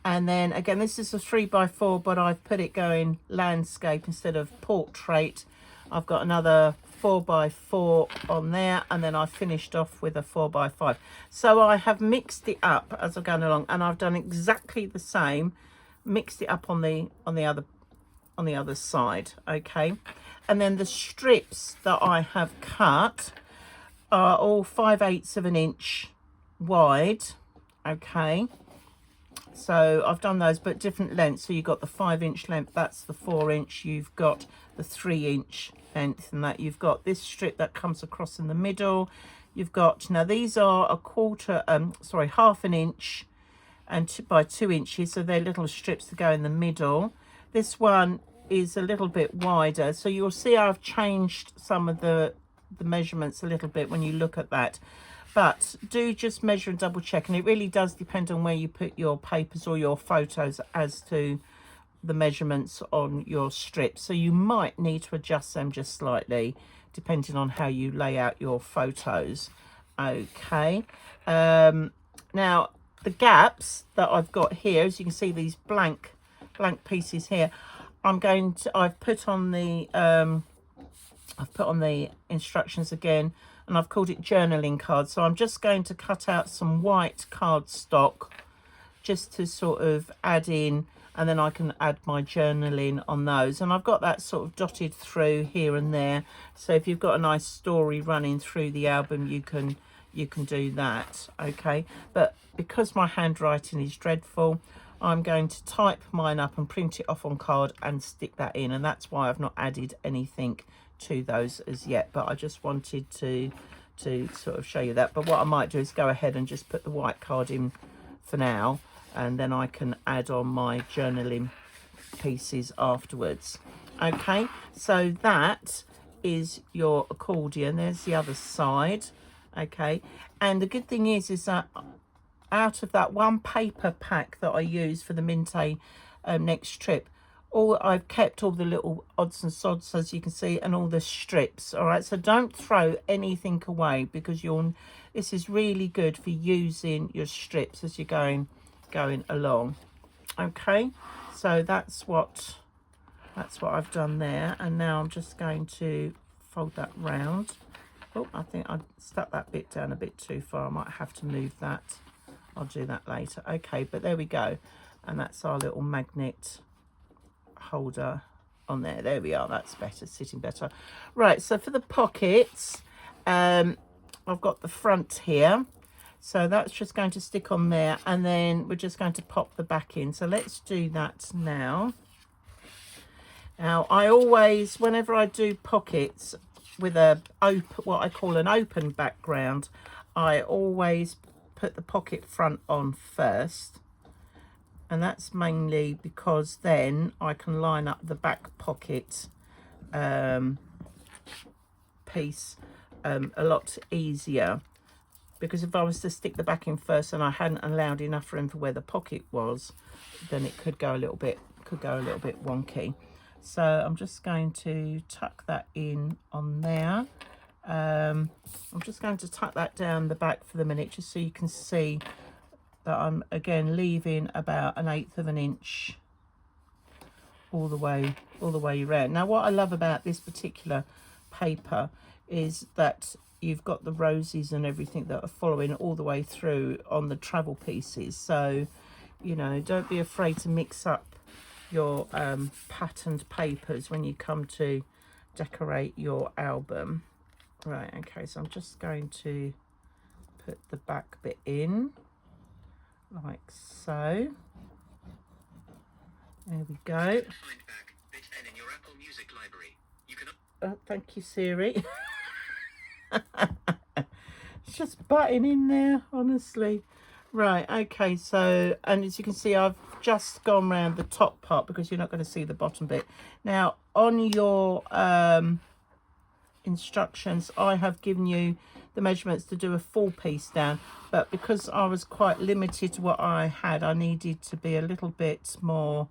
And then again, this is a 3x4, but I've put it going landscape instead of portrait. I've got another 4x4 on there, and then I finished off with a 4x5. So I have mixed it up as I'm going along, and I've done exactly the same, mixed it up on the other side. Okay, and then the strips that I have cut, are all 5/8 of an inch wide. Okay, so I've done those, but different lengths. So you've got the 5-inch length, that's the 4-inch, you've got the 3-inch length, and that you've got this strip that comes across in the middle. You've got, now these are half an inch and by 2 inches, so they're little strips to go in the middle. This one is a little bit wider, so you'll see I've changed some of the measurements a little bit when you look at that. But do just measure and double check, and it really does depend on where you put your papers or your photos as to the measurements on your strips. So you might need to adjust them just slightly depending on how you lay out your photos. Okay, now the gaps that I've got here, as you can see, these blank pieces here, I've put on the instructions again, and I've called it journaling cards. So I'm just going to cut out some white cardstock just to sort of add in, and then I can add my journaling on those. And I've got that sort of dotted through here and there. So if you've got a nice story running through the album, you can do that. Okay, but because my handwriting is dreadful, I'm going to type mine up and print it off on card and stick that in, and that's why I've not added anything to those as yet. But I just wanted to sort of show you that. But what I might do is go ahead and just put the white card in for now, and then I can add on my journaling pieces afterwards. Okay, so that is your accordion. There's the other side. Okay, and the good thing is that out of that one paper pack that I use for the Minte next trip, I've kept all the little odds and sods, as you can see, and all the strips. All right, so don't throw anything away, because this is really good for using your strips as you're going along. Okay, so that's what I've done there, and now I'm just going to fold that round. Oh, I think I stuck that bit down a bit too far. I might have to move that. I'll do that later. Okay, but there we go, and that's our little magnet holder on there. There we are, that's better, sitting better. Right, so for the pockets, I've got the front here, so that's just going to stick on there, and then we're just going to pop the back in. So let's do that now. Now I always, whenever I do pockets with what I call an open background, I always put the pocket front on first, and that's mainly because then I can line up the back pocket piece a lot easier, because if I was to stick the back in first and I hadn't allowed enough room for where the pocket was, then it could go a little bit wonky. So I'm just going to tuck that in on there. I'm just going to tuck that down the back for the minute, just so you can see that I'm again leaving about 1/8 of an inch all the way around. Now what I love about this particular paper is that you've got the roses and everything that are following all the way through on the travel pieces. So, you know, don't be afraid to mix up your patterned papers when you come to decorate your album. Right, okay, so I'm just going to put the back bit in like so. There we go. Oh, thank you, Siri. It's just butting in there, honestly. Right, okay, so, and as you can see, I've just gone around the top part because you're not going to see the bottom bit. Now, on your instructions, I have given you the measurements to do a full piece down, but because I was quite limited to what I had, I needed to be a little bit more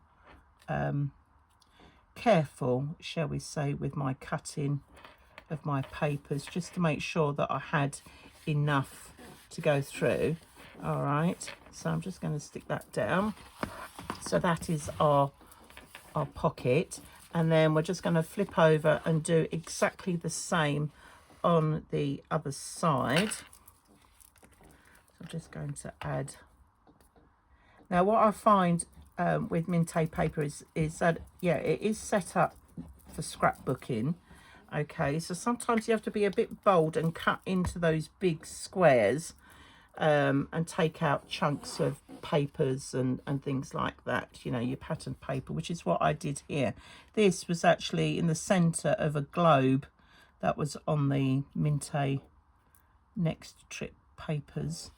careful, shall we say, with my cutting of my papers, just to make sure that I had enough to go through. All right, so I'm just going to stick that down. So that is our pocket, and then we're just going to flip over and do exactly the same on the other side. So I'm just going to add. Now what I find with Minte paper is that, yeah, it is set up for scrapbooking, Okay, so sometimes you have to be a bit bold and cut into those big squares and take out chunks of papers and things like that, you know, your pattern paper, which is what I did here. This was actually in the center of a globe that was on the Minte Next Trip papers.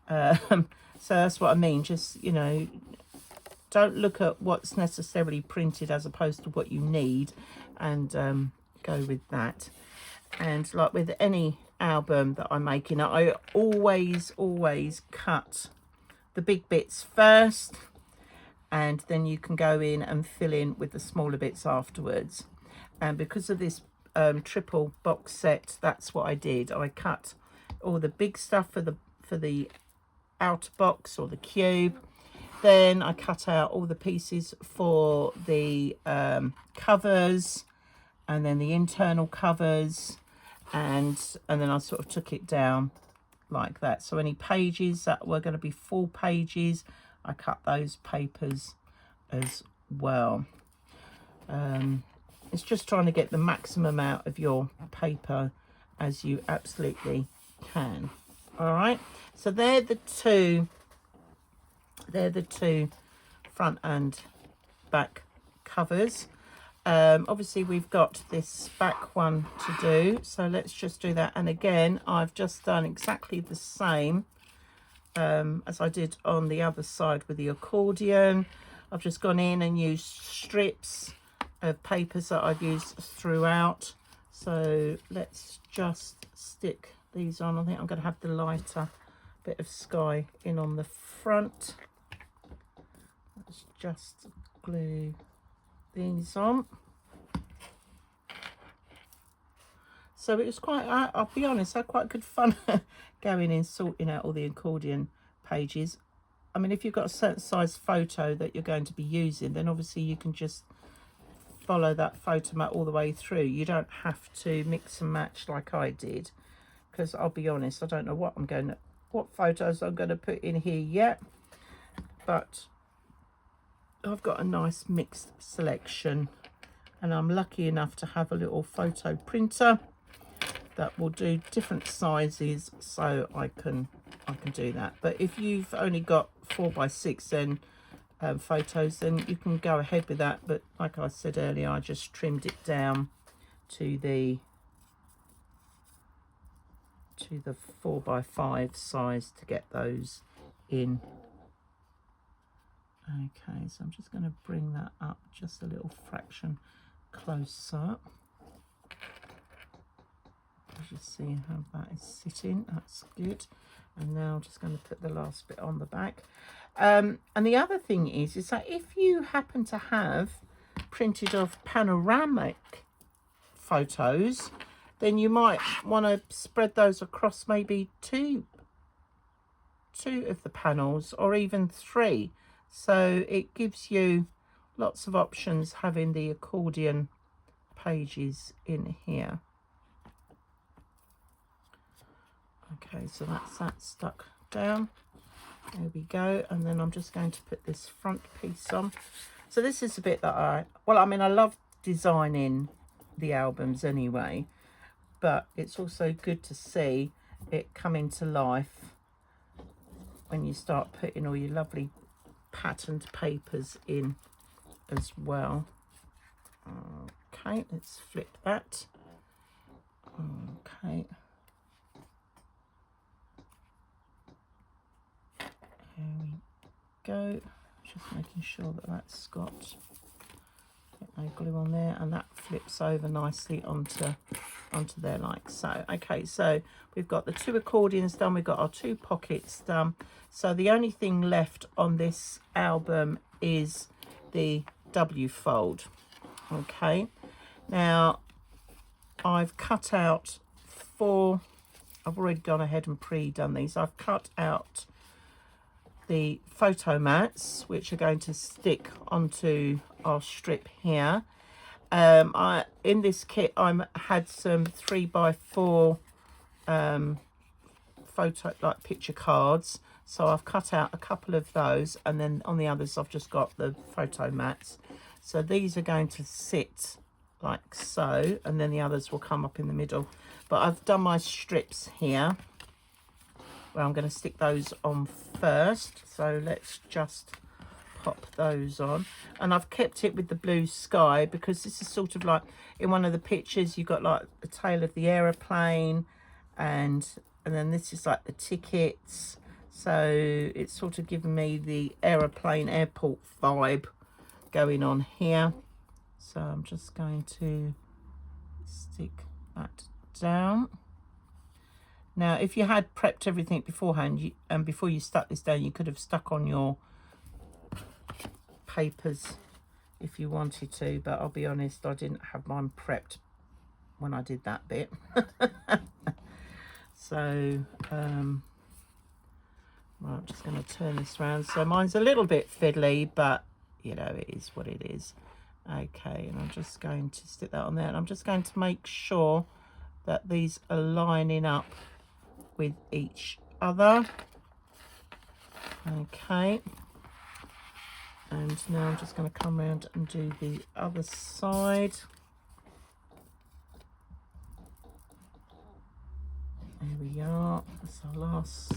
So that's what I mean, just, you know, don't look at what's necessarily printed as opposed to what you need, and go with that. And like with any album that I'm making, I always cut the big bits first, and then you can go in and fill in with the smaller bits afterwards. And because of this triple box set, that's what I did. I cut all the big stuff for the outer box or the cube. Then I cut out all the pieces for the covers, and then the internal covers, and then I sort of took it down like that. So any pages that were going to be full pages, I cut those papers as well. It's just trying to get the maximum out of your paper as you absolutely can. All right, so they're the two front and back covers. Obviously we've got this back one to do, so let's just do that. And again, I've just done exactly the same as I did on the other side with the accordion. I've just gone in and used strips of papers that I've used throughout. So let's just stick these on. I think I'm going to have the lighter bit of sky in on the front. Let's just glue these on. So it was quite, I'll be honest, I had quite good fun going in sorting out all the accordion pages. I mean, if you've got a certain size photo that you're going to be using, then obviously you can just follow that photo mat all the way through. You don't have to mix and match like I did, because I'll be honest, I don't know what photos I'm going to put in here yet, but I've got a nice mixed selection, and I'm lucky enough to have a little photo printer that will do different sizes, so I can do that. But if you've only got 4x6 then photos, then you can go ahead with that. But like I said earlier, I just trimmed it down to the 4x5 size to get those in. Okay, so I'm just going to bring that up just a little fraction closer. Just see how that is sitting. That's good. And now I'm just going to put the last bit on the back. And the other thing is that if you happen to have printed off panoramic photos, then you might want to spread those across maybe two of the panels, or even 3. So it gives you lots of options having the accordion pages in here. Okay, so that's that stuck down. There we go. And then I'm just going to put this front piece on. So this is a bit that I love designing the albums anyway, but it's also good to see it come into life when you start putting all your lovely patterned papers in as well. Okay, let's flip that. Okay. There we go. Just making sure that that's got no glue on there, and that flips over nicely onto there like so. Okay, so we've got the 2 accordions done, we've got our 2 pockets done. So the only thing left on this album is the W fold. Okay, now I've cut out 4, I've already gone ahead and pre-done these. I've cut out the photo mats, which are going to stick onto our strip here. In this kit I had some 3x4 photo, like picture cards, so I've cut out a couple of those, and then on the others I've just got the photo mats. So these are going to sit like so, and then the others will come up in the middle. But I've done my strips here where I'm going to stick those on first, so let's just pop those on. And I've kept it with the blue sky because this is sort of like in one of the pictures you've got like the tail of the aeroplane, and then this is like the tickets, so it's sort of giving me the aeroplane airport vibe going on here. So I'm just going to stick that down. Now if you had prepped everything beforehand, and before you stuck this down, you could have stuck on your papers if you wanted to, but I'll be honest, I didn't have mine prepped when I did that bit. So right, I'm just going to turn this around. So mine's a little bit fiddly, but you know, it is what it is. Okay, and I'm just going to stick that on there, and I'm just going to make sure that these are lining up with each other. Okay, and now I'm just going to come around and do the other side. There we are. That's our last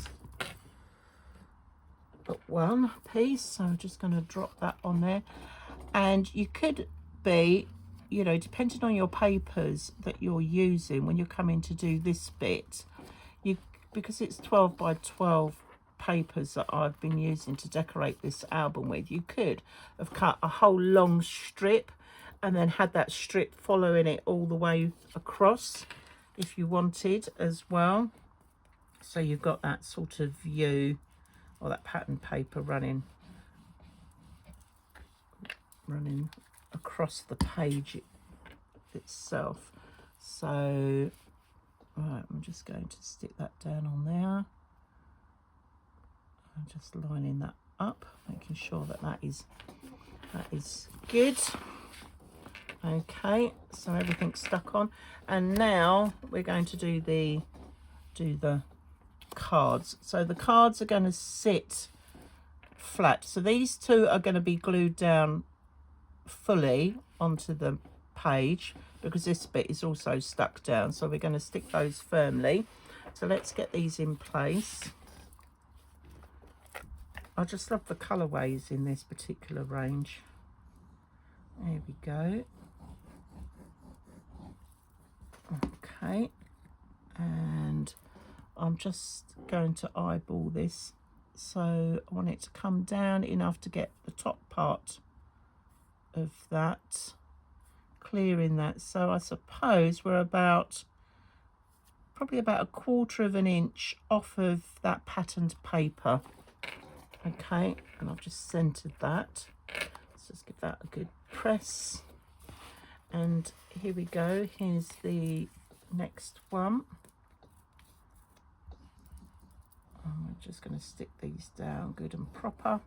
but one piece, so I'm just going to drop that on there. And you could be, you know, depending on your papers that you're using when you're coming to do this bit, because it's 12 by 12 papers that I've been using to decorate this album with, you could have cut a whole long strip and then had that strip following it all the way across if you wanted as well. So you've got that sort of view, or that pattern paper running across the page itself. So right, I'm just going to stick that down on there. I'm just lining that up, making sure that that is good. Okay, so everything's stuck on, and now we're going to do the cards. So the cards are going to sit flat. So these two are going to be glued down fully onto the page because this bit is also stuck down. So we're going to stick those firmly. So let's get these in place. I just love the colourways in this particular range. There we go. Okay, and I'm just going to eyeball this, so I want it to come down enough to get the top part of that, clearing that. So I suppose we're probably about 1/4 of an inch off of that patterned paper. Okay, and I've just centered that. Let's just give that a good press. And here we go, here's the next one. I'm just going to stick these down good and proper.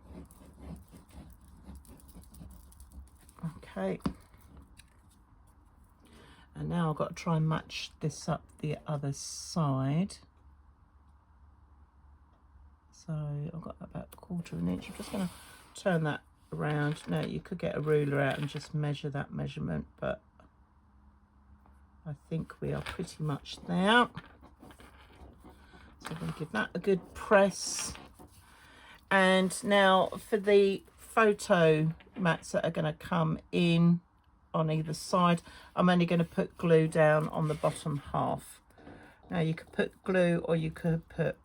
Okay. And now I've got to try and match this up the other side. So I've got about 1/4 of an inch. I'm just going to turn that around. Now you could get a ruler out and just measure that measurement, but I think we are pretty much there. So I'm going to give that a good press. And now for the photo mats that are going to come in on either side, I'm only going to put glue down on the bottom half. Now you could put glue or you could put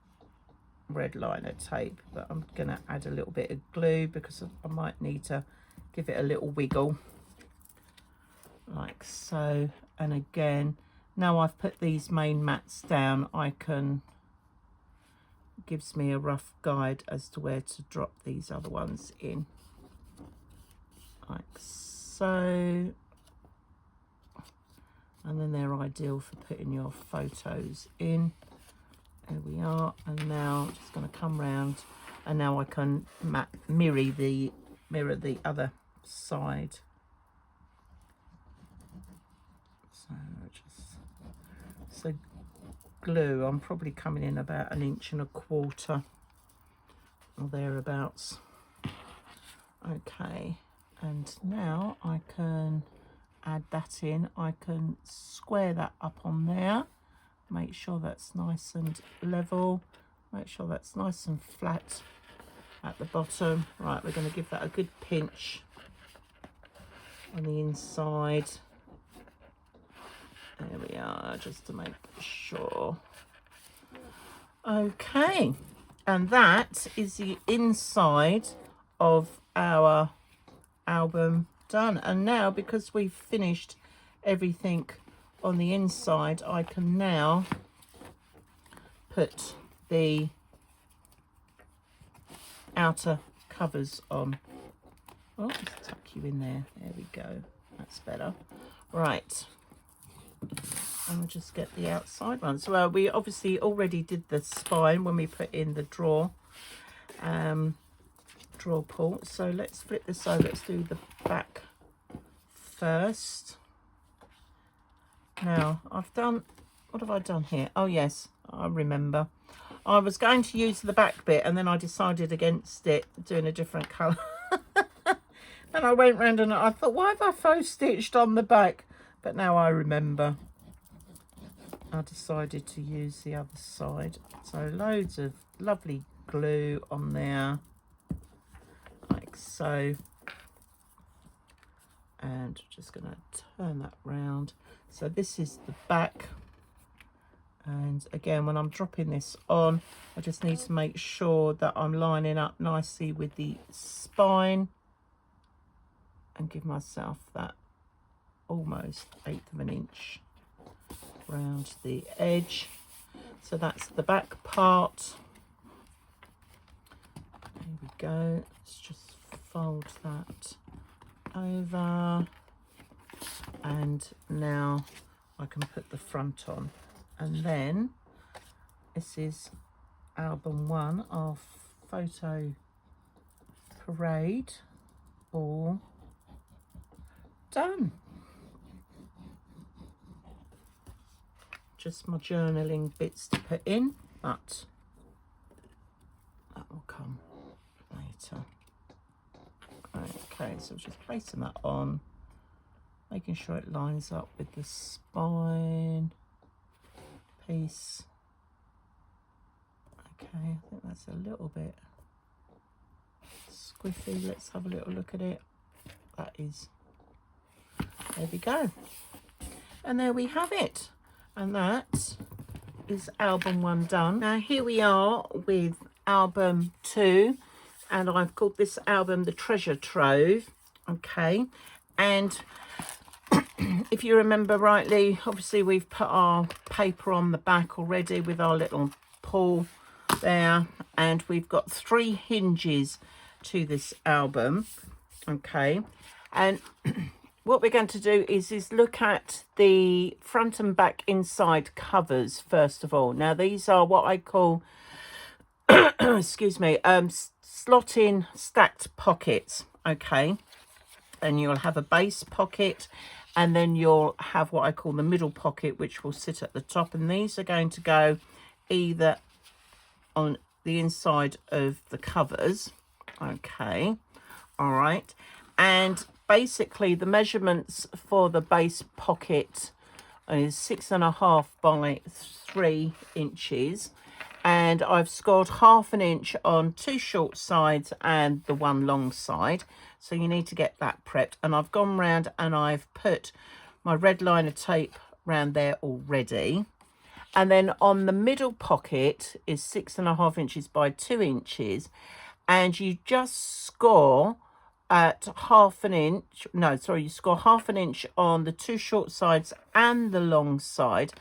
red liner tape, but I'm going to add a little bit of glue because I might need to give it a little wiggle like so. And again, now I've put these main mats down, gives me a rough guide as to where to drop these other ones in, like so. And then they're ideal for putting your photos in. There we are. And now I'm just going to come round, and now I can mirror the other side. So glue, I'm probably coming in about 1.25 inches or thereabouts. Okay, and now I can add that in, I can square that up on there, make sure that's nice and level, make sure that's nice and flat at the bottom. Right, we're going to give that a good pinch on the inside. There we are, just to make sure. Okay, and that is the inside of our album done. And now, because we've finished everything on the inside, I can now put the outer covers on. Oh, let's tuck you in there. There we go. That's better. Right. And we'll just get the outside ones. Well, we obviously already did the spine when we put in the drawer pull. So let's flip this over. Let's do the back first. Now, I've done, what have I done here? Oh, yes, I remember. I was going to use the back bit and then I decided against it, doing a different colour. And I went round and I thought, why have I faux stitched on the back? But now I remember. I decided to use the other side. So loads of lovely glue on there, like so. And just going to turn that round. So this is the back. And again, when I'm dropping this on, I just need to make sure that I'm lining up nicely with the spine and give myself that almost 1/8 of an inch around the edge. So that's the back part. There we go. Let's just fold that over, and now I can put the front on. And then this is album 1 of Photo Parade, all done. Just my journaling bits to put in, but that will come later. Okay, so just placing that on, making sure it lines up with the spine piece. Okay, I think that's a little bit squiffy. Let's have a little look at it. That is, there we go. And there we have it. And that is album 1 done. Now here we are with album 2, and I've called this album the Treasure Trove. Okay, and if you remember rightly, obviously we've put our paper on the back already with our little pull there, and we've got 3 hinges to this album. Okay, and what we're going to do is look at the front and back inside covers first of all. Now these are what I call excuse me, slot in stacked pockets. Okay, and you'll have a base pocket, and then you'll have what I call the middle pocket, which will sit at the top, and these are going to go either on the inside of the covers. Okay, all right, and basically the measurements for the base pocket is 6.5 by 3 inches, and I've scored 1/2 inch on 2 short sides and the 1 long side. So you need to get that prepped, and I've gone round and I've put my red liner tape round there already. And then on the middle pocket is 6.5 inches by 2 inches, and you just score at 1/2 inch. No, sorry, you score 1/2 inch on the 2 short sides and the long side,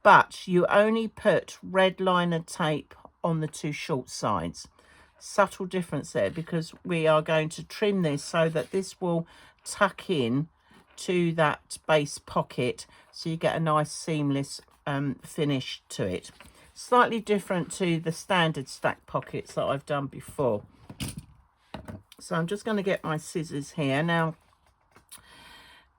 but you only put red liner tape on the 2 short sides. Subtle difference there, because we are going to trim this so that this will tuck in to that base pocket, so you get a nice seamless finish to it. Slightly different to the standard stack pockets that I've done before. So I'm just going to get my scissors here now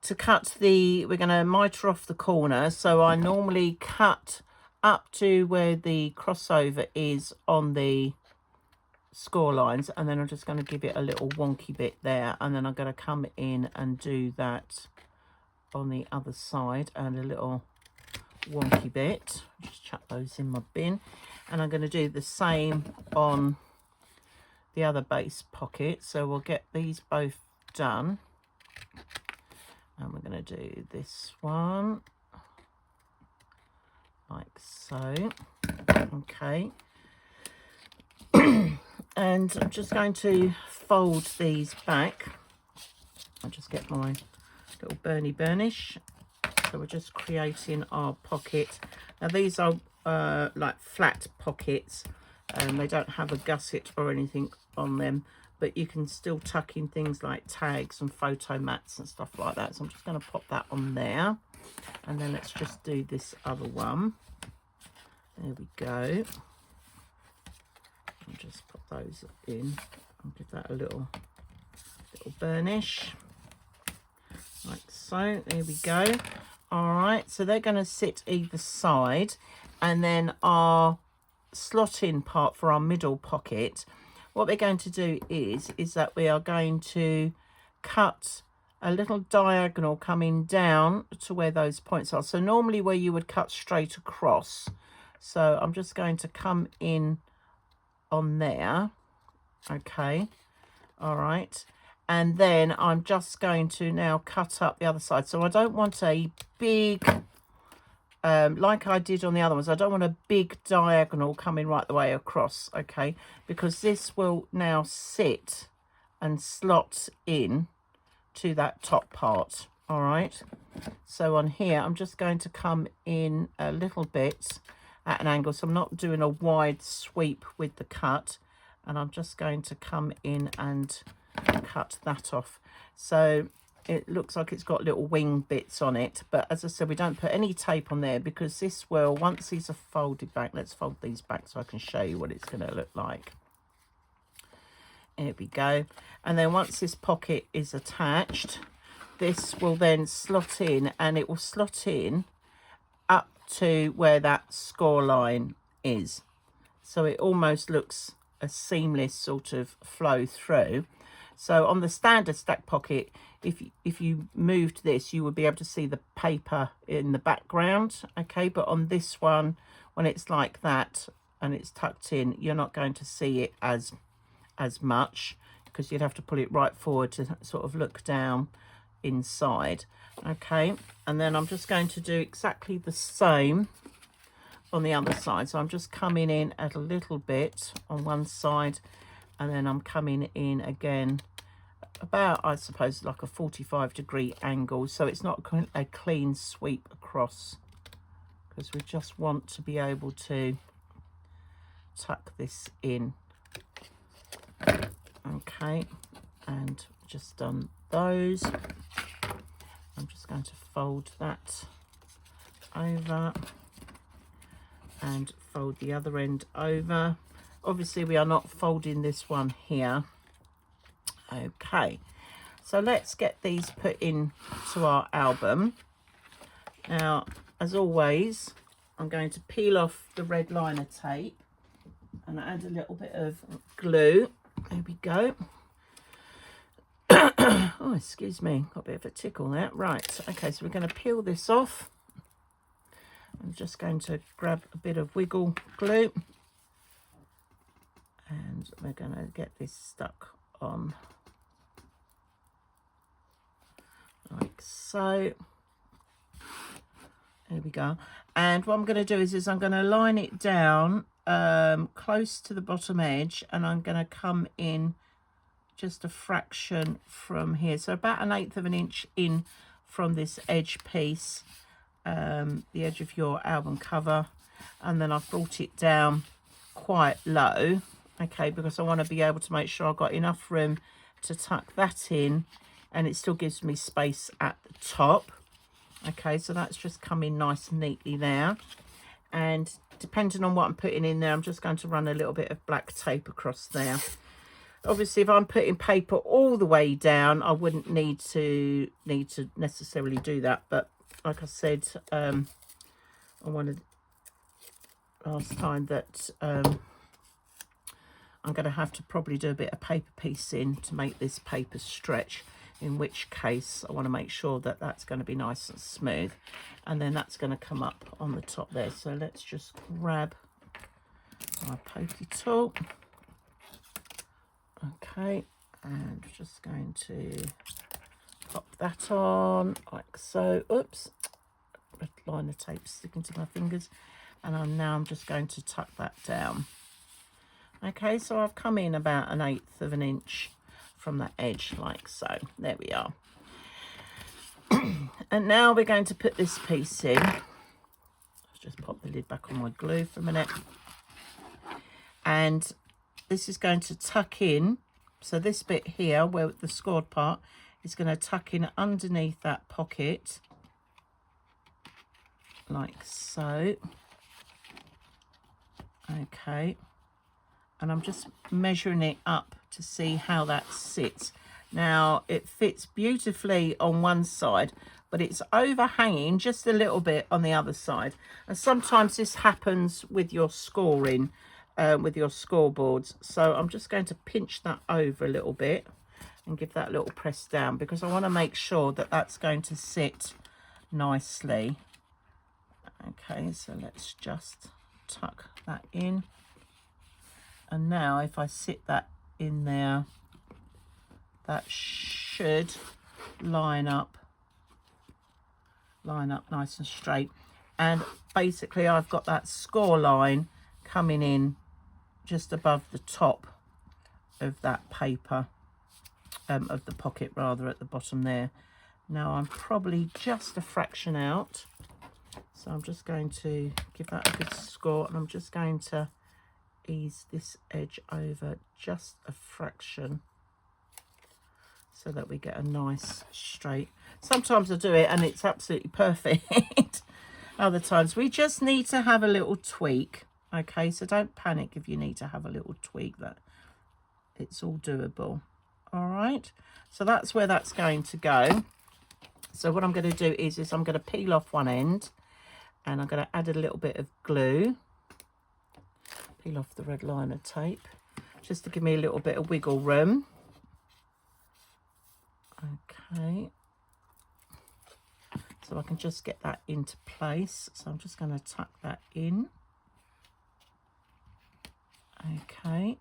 to cut we're going to miter off the corner. So I normally cut up to where the crossover is on the score lines, and then I'm just going to give it a little wonky bit there, and then I'm going to come in and do that on the other side, and a little wonky bit. Just chuck those in my bin, and I'm going to do the same on the other base pocket. So we'll get these both done, and we're going to do this one like so. Okay. And I'm just going to fold these back. I'll just get my little burnish. So we're just creating our pocket. Now these are like flat pockets, and they don't have a gusset or anything on them, but you can still tuck in things like tags and photo mats and stuff like that. So I'm just going to pop that on there, and then let's just do this other one. There we go. I'll just put those in and give that a little burnish like so. There we go. All right, so they're going to sit either side, and then our slot in part for our middle pocket, what we're going to do is that we are going to cut a little diagonal coming down to where those points are. So normally where you would cut straight across, so I'm just going to come in on there. Okay, all right, and then I'm just going to now cut up the other side. So I don't want a big like I did on the other ones, I don't want a big diagonal coming right the way across, okay, because this will now sit and slot in to that top part. All right, so on here I'm just going to come in a little bit at an angle, so I'm not doing a wide sweep with the cut, and I'm just going to come in and cut that off. So it looks like it's got little wing bits on it, but as I said, we don't put any tape on there because this will, once these are folded back, let's fold these back so I can show you what it's going to look like. There we go. And then once this pocket is attached, this will then slot in, and it will slot in up to where that score line is. So it almost looks a seamless sort of flow through. So on the standard stack pocket, if you moved this, you would be able to see the paper in the background, okay? But on this one, when it's like that and it's tucked in, you're not going to see it as much, because you'd have to pull it right forward to sort of look down inside, okay? And then I'm just going to do exactly the same on the other side. So I'm just coming in at a little bit on one side, and then I'm coming in again about, I suppose, like a 45-degree angle, so it's not a clean sweep across, because we just want to be able to tuck this in. Okay, and just done those. I'm just going to fold that over and fold the other end over. Obviously we are not folding this one here. Okay, so let's get these put in to our album. Now, as always, I'm going to peel off the red liner tape and add a little bit of glue. There we go. Oh, excuse me, got a bit of a tickle there. Right, okay, so we're going to peel this off. I'm just going to grab a bit of wiggle glue, and we're going to get this stuck on like so. There we go. And what I'm going to do is I'm going to line it down close to the bottom edge, and I'm going to come in just a fraction from here, so about 1/8 of an inch in from this edge piece, the edge of your album cover, and then I've brought it down quite low, okay, because I want to be able to make sure I've got enough room to tuck that in, and it still gives me space at the top. Okay, so that's just coming nice and neatly there, and depending on what I'm putting in there, I'm just going to run a little bit of black tape across there. Obviously, if I'm putting paper all the way down, I wouldn't need to necessarily do that. But like I said, I wanted last time that I'm going to have to probably do a bit of paper piecing to make this paper stretch. in which case I want to make sure that that's going to be nice and smooth, and then that's going to come up on the top there. So let's just grab my pokey tool. Okay, and just going to pop that on like so. Oops, red line of tape sticking to my fingers, and I'm just going to tuck that down. Okay, so I've come in about 1/8 of an inch from the edge like so. There we are. And now we're going to put this piece in. Let's just pop the lid back on my glue for a minute. And this is going to tuck in. So this bit here, where the scored part, is going to tuck in underneath that pocket like so. Okay. And I'm just measuring it up to see how that sits. Now it fits beautifully on one side, but it's overhanging just a little bit on the other side. And sometimes this happens with your scoring, with your scoreboards. So I'm just going to pinch that over a little bit and give that a little press down, because I want to make sure that that's going to sit nicely. Okay, so let's just tuck that in. And now if I sit that in there, that should line up nice and straight. And basically I've got that score line coming in just above the top of that paper, of the pocket rather, at the bottom there. Now I'm probably just a fraction out, so I'm just going to give that a good score, and I'm just going to ease this edge over just a fraction so that we get a nice straight. Sometimes I do it and it's absolutely perfect. Other times we just need to have a little tweak. Okay, so don't panic if you need to have a little tweak. That it's all doable. All right, so that's where that's going to go. So what I'm going to do is I'm going to peel off one end, and I'm going to add a little bit of glue. Peel off the red liner tape just to give me a little bit of wiggle room. Okay, so I can just get that into place. So I'm just going to tuck that in. Okay,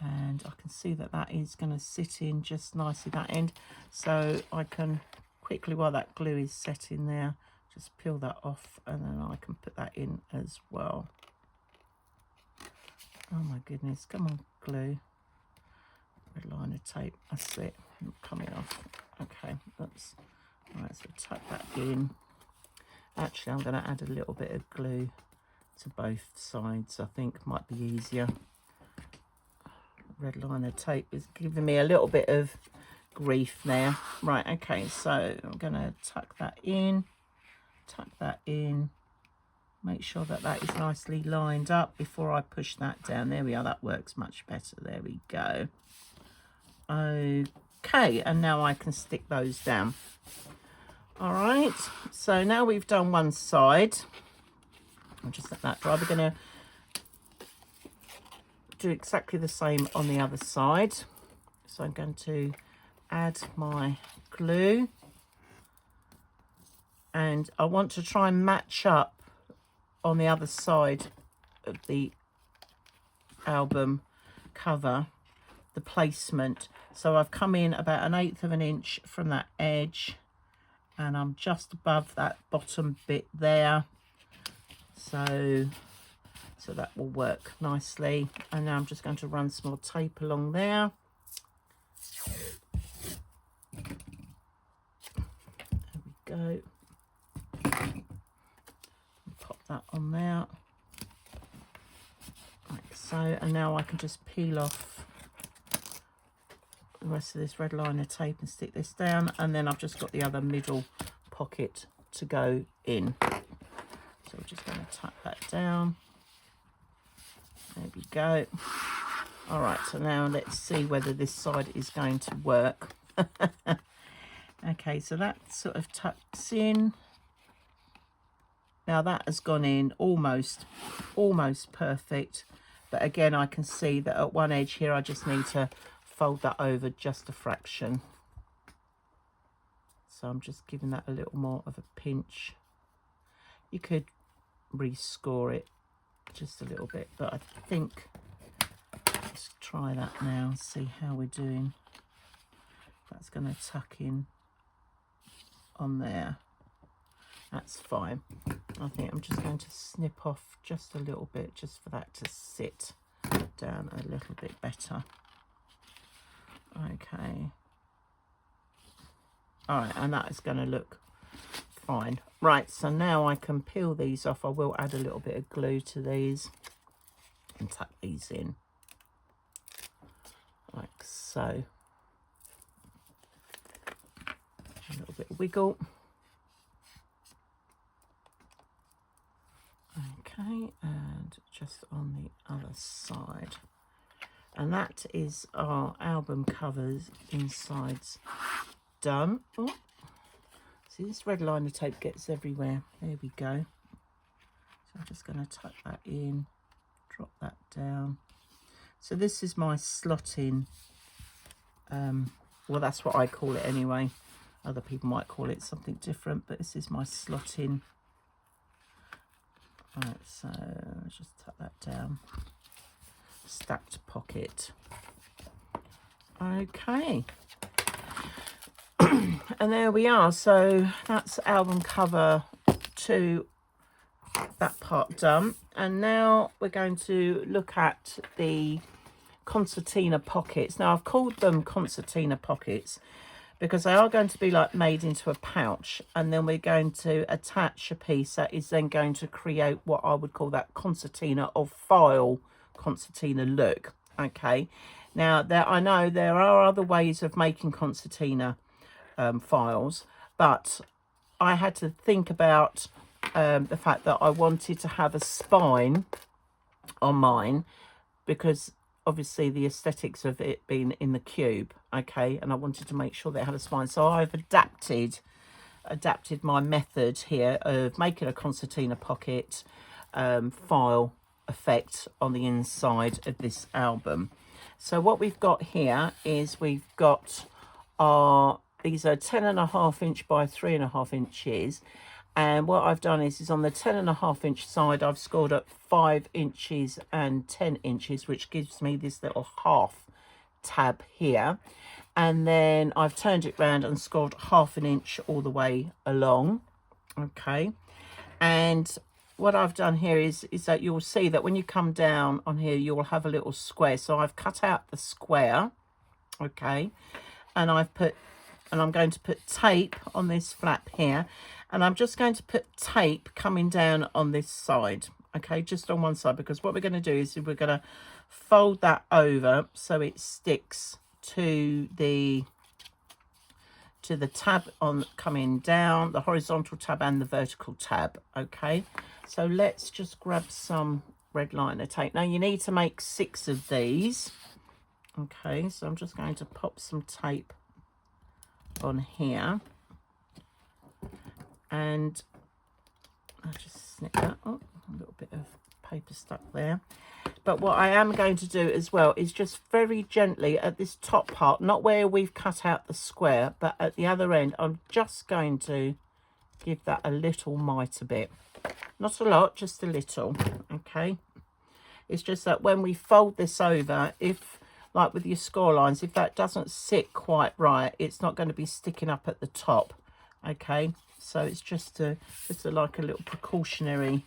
and I can see that that is going to sit in just nicely, that end. So I can quickly, while that glue is set in there, just peel that off, and then I can put that in as well. Oh my goodness, come on, glue. Red liner tape, that's it, coming off. Okay, oops. All right, so tuck that in. Actually, I'm going to add a little bit of glue to both sides. I think might be easier. Red liner tape is giving me a little bit of grief there. Right, okay, so I'm going to tuck that in, make sure that that is nicely lined up before I push that down. There we are, that works much better. There we go. Okay, and now I can stick those down. All right, so now we've done one side. I'll just let that dry. We're going to do exactly the same on the other side. So I'm going to add my glue, and I want to try and match up on the other side of the album cover, the placement. So I've come in about 1/8 of an inch from that edge, and I'm just above that bottom bit there. So that will work nicely. And now I'm just going to run some more tape along there. There we go. Pop that on there like so, and now I can just peel off the rest of this red liner tape and stick this down, and then I've just got the other middle pocket to go in. So we're just going to tuck that down. There we go. All right, so now let's see whether this side is going to work. Okay, so that sort of tucks in. Now that has gone in almost perfect, but again I can see that at one edge here I just need to fold that over just a fraction. So I'm just giving that a little more of a pinch. You could rescore it just a little bit, but I think let's try that now and see how we're doing. That's going to tuck in on there. That's fine. I think I'm just going to snip off just a little bit just for that to sit down a little bit better. Okay. All right, and that is going to look fine. Right, so now I can peel these off. I will add a little bit of glue to these and tuck these in like so. A little bit of wiggle. Okay, and just on the other side. And that is our album covers insides done. Oh, see, this red liner tape gets everywhere. There we go. So I'm just going to tuck that in, drop that down. So this is my slotting. Well, that's what I call it anyway. Other people might call it something different, but this is my slotting. Right, so just tuck that down. Stacked pocket. Okay. And there we are. So that's album cover 2, that part done. And now we're going to look at the concertina pockets. Now I've called them concertina pockets because they are going to be like made into a pouch, and then we're going to attach a piece that is then going to create what I would call that concertina or file concertina look. Okay, now I know there are other ways of making concertina files, but I had to think about the fact that I wanted to have a spine on mine because obviously the aesthetics of it being in the cube, okay, and I wanted to make sure that it had a spine. So I've adapted my method here of making a concertina pocket file effect on the inside of this album. So what we've got here is we've got these are 10.5 inch by 3.5 inches. And what I've done is on the 10.5 inch side, I've scored up 5 inches and 10 inches, which gives me this little half tab here. And then I've turned it round and scored 1/2 inch all the way along. Okay. And what I've done here is that you'll see that when you come down on here, you'll have a little square. So I've cut out the square. Okay. And I'm going to put tape on this flap here. And I'm just going to put tape coming down on this side, okay, just on one side, because what we're going to do is we're going to fold that over so it sticks to the tab on coming down, the horizontal tab and the vertical tab, okay. So let's just grab some red liner tape. Now you need to make 6 of these, okay, so I'm just going to pop some tape on here. And I'll just snip that. Oh, a little bit of paper stuck there. But what I am going to do as well is just very gently at this top part, not where we've cut out the square, but at the other end, I'm just going to give that a little mite a bit. Not a lot, just a little, okay? It's just that when we fold this over, if, like with your score lines, if that doesn't sit quite right, it's not going to be sticking up at the top, okay? So it's just like a little precautionary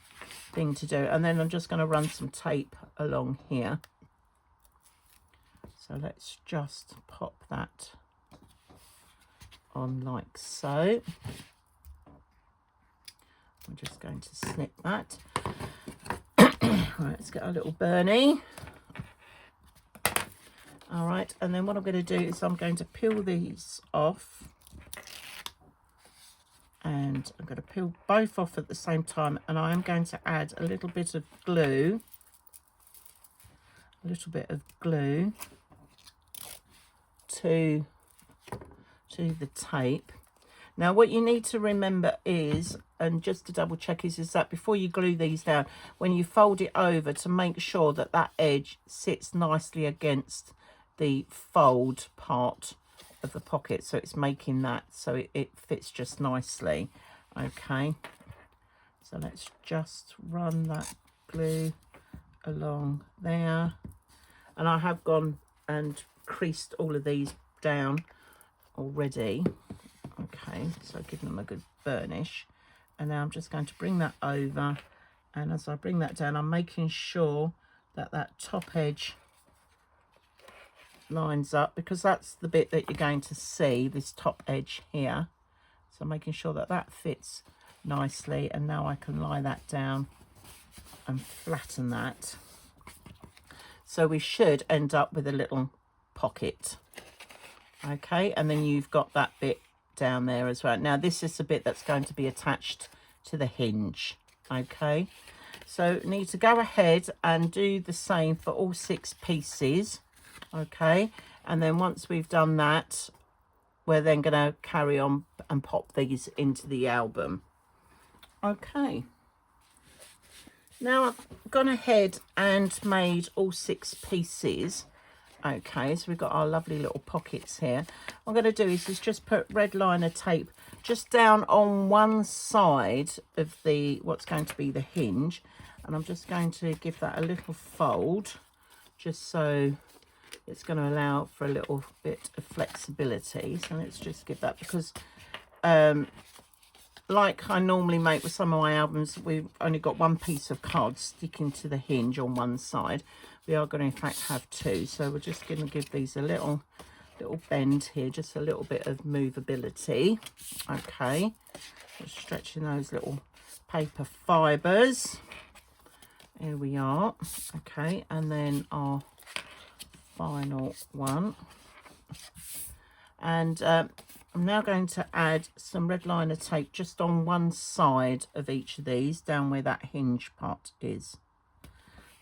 thing to do. And then I'm just going to run some tape along here. So let's just pop that on like so. I'm just going to snip that. Right, let's get a little Bernie. All right, and then what I'm going to do is I'm going to peel these off. And I'm going to peel both off at the same time, and I am going to add a little bit of glue, to the tape. Now what you need to remember is, and just to double check, is that before you glue these down, when you fold it over, to make sure that that edge sits nicely against the fold part of the pocket, so it's making that so it fits just nicely. Okay, so let's just run that glue along there, and I have gone and creased all of these down already. Okay, so giving them a good burnish, and now I'm just going to bring that over, and as I bring that down, I'm making sure that that top edge lines up, because that's the bit that you're going to see, this top edge here. So making sure that that fits nicely, and now I can lie that down and flatten that. So we should end up with a little pocket. Okay, and then you've got that bit down there as well. Now this is the bit that's going to be attached to the hinge. Okay, so need to go ahead and do the same for all 6 pieces. Okay, and then once we've done that, we're then going to carry on and pop these into the album. Okay, now I've gone ahead and made all 6 pieces. Okay, so we've got our lovely little pockets here. What I'm going to do is just put red liner tape just down on one side of the what's going to be the hinge, and I'm just going to give that a little fold, just so it's going to allow for a little bit of flexibility. So let's just give that, because like I normally make with some of my albums, we've only got one piece of card sticking to the hinge on one side. We are going to in fact have 2, so we're just going to give these a little bend here, just a little bit of movability. Okay, just stretching those little paper fibers. Here we are. Okay, and then our final one, and I'm now going to add some red liner tape just on one side of each of these, down where that hinge part is.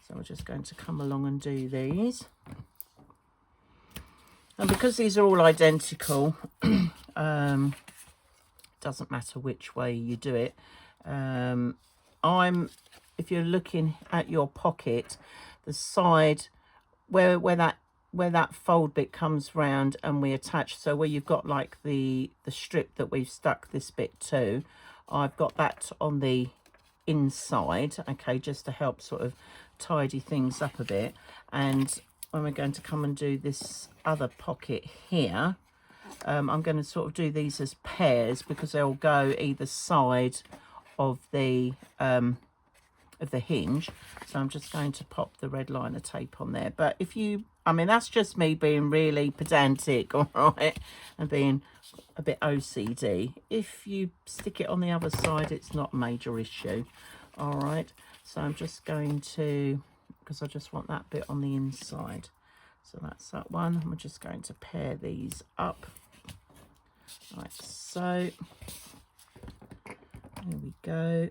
So we're just going to come along and do these, and because these are all identical, doesn't matter which way you do it. If you're looking at your pocket, the side where that fold bit comes round and we attach, so where you've got like the strip that we've stuck this bit to, I've got that on the inside. Okay, just to help sort of tidy things up a bit. And when we're going to come and do this other pocket here, I'm going to sort of do these as pairs, because they'll go either side of the hinge. So I'm just going to pop the red liner tape on there. But if you, I mean, that's just me being really pedantic, all right, and being a bit OCD. If you stick it on the other side, it's not a major issue. All right, so I'm just going to, because I just want that bit on the inside. So that's that one. I'm just going to pair these up like so. There we go.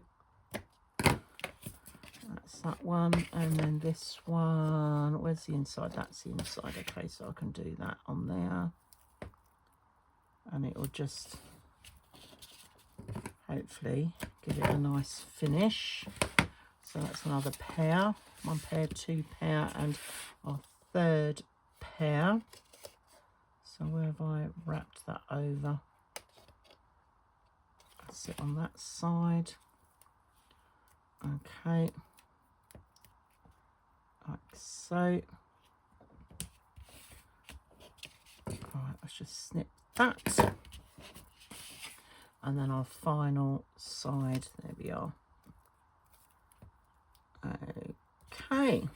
That's that one, and then this one, where's the inside? That's the inside. Okay, so I can do that on there, and it will just hopefully give it a nice finish. So that's another pair, 1 pair, 2 pair, and our 3rd pair. So where have I wrapped that over? That's it on that side. Okay, like so. All right, let's just snip that, and then our final side, there we are. Okay,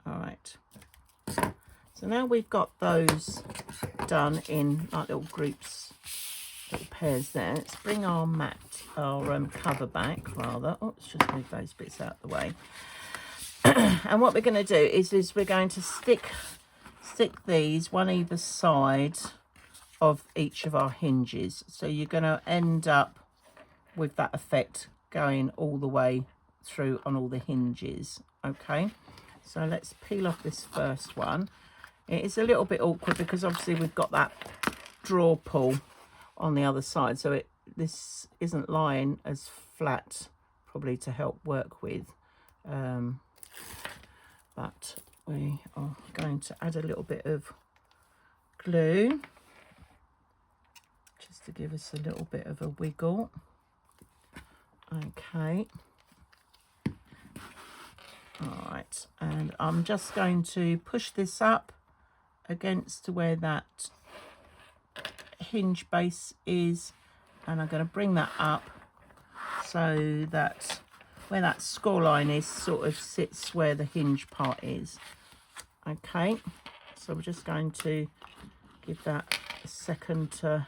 all right, so now we've got those done in like little groups, little pairs there. Let's bring our mat, our cover back rather. Oh, let's just move those bits out of the way. And what we're going to do is we're going to stick these one either side of each of our hinges. So you're going to end up with that effect going all the way through on all the hinges. Okay, so let's peel off this first one. It is a little bit awkward because obviously we've got that draw pull on the other side, so this isn't lying as flat probably to help work with, but we are going to add a little bit of glue just to give us a little bit of a wiggle. Okay. All right, and I'm just going to push this up against where that hinge base is, and I'm going to bring that up so that where that score line is sort of sits where the hinge part is. Okay, so we're just going to give that a second to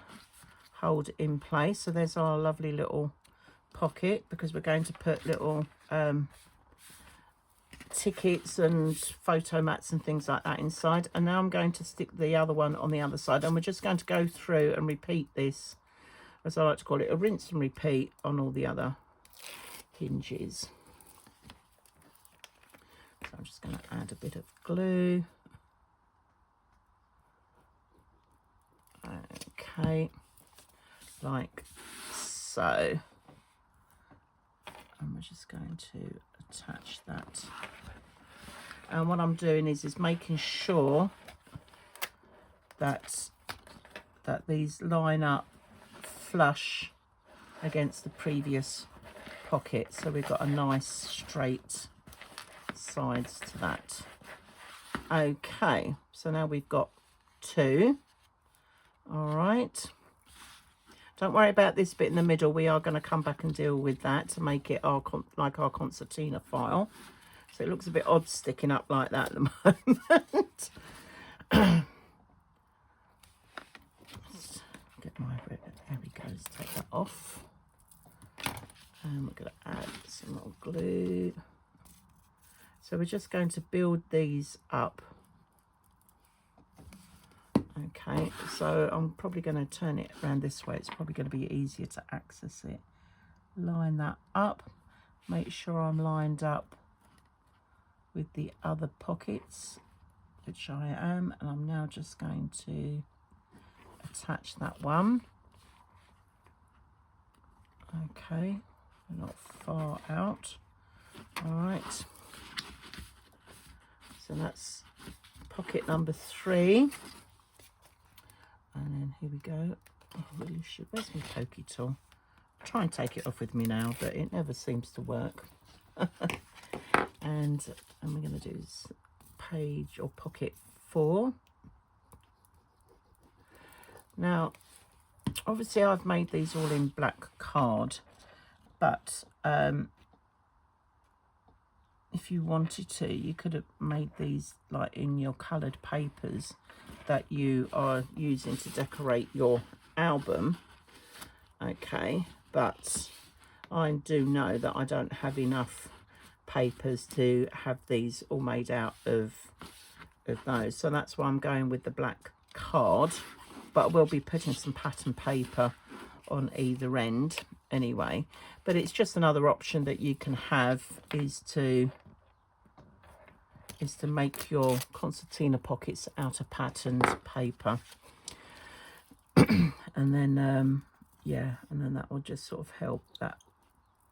hold in place. So there's our lovely little pocket, because we're going to put little tickets and photo mats and things like that inside. And now I'm going to stick the other one on the other side, and we're just going to go through and repeat this, as I like to call it, a rinse and repeat on all the other hinges. So I'm just going to add a bit of glue. Okay, like so. And we're just going to attach that. And what I'm doing is making sure that these line up flush against the previous pocket, so we've got a nice straight sides to that. Okay, so now we've got two. All right, don't worry about this bit in the middle. We are going to come back and deal with that to make it like our concertina file. So it looks a bit odd sticking up like that at the moment. Let's get my, there we go, let's take that off. And we're going to add some more glue. So we're just going to build these up. Okay, so I'm probably going to turn it around this way. It's probably going to be easier to access it. Line that up. Make sure I'm lined up with the other pockets, which I am. And I'm now just going to attach that one. Okay, we're not far out. All right. So that's pocket number 3. And then here we go. Oh, really should. Where's my pokey tool? I'll try and take it off with me now, but it never seems to work. and we're going to do page or pocket 4. Now, obviously I've made these all in black card, but if you wanted to, you could have made these like in your coloured papers that you are using to decorate your album. Okay, but I do know that I don't have enough papers to have these all made out of those, so that's why I'm going with the black card, but I will be putting some pattern paper on either end anyway. But it's just another option that you can have, is to make your concertina pockets out of patterned paper. And then yeah, and then that will just sort of help that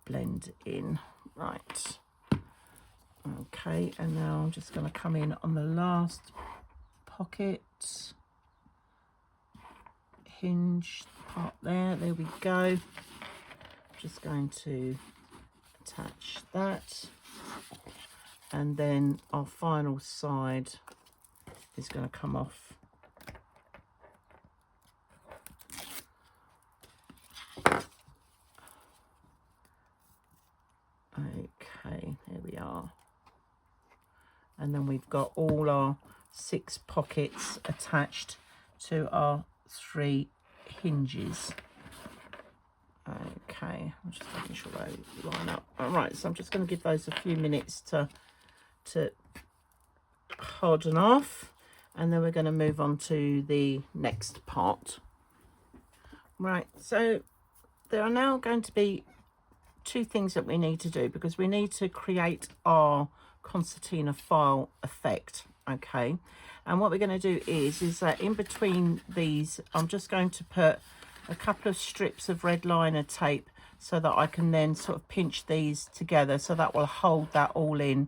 blend in. Right, okay, and now I'm just going to come in on the last pocket hinge part there. There we go. Just going to attach that, and then our final side is going to come off. Okay, there we are. And then we've got all our 6 pockets attached to our 3 hinges. Okay, I'm just making sure they line up. All right, so I'm just going to give those a few minutes to harden off, and then we're going to move on to the next part. Right, so there are now going to be 2 things that we need to do, because we need to create our concertina file effect. Okay, and what we're going to do is that in between these, I'm just going to put a couple of strips of red liner tape, so that I can then sort of pinch these together, so that will hold that all in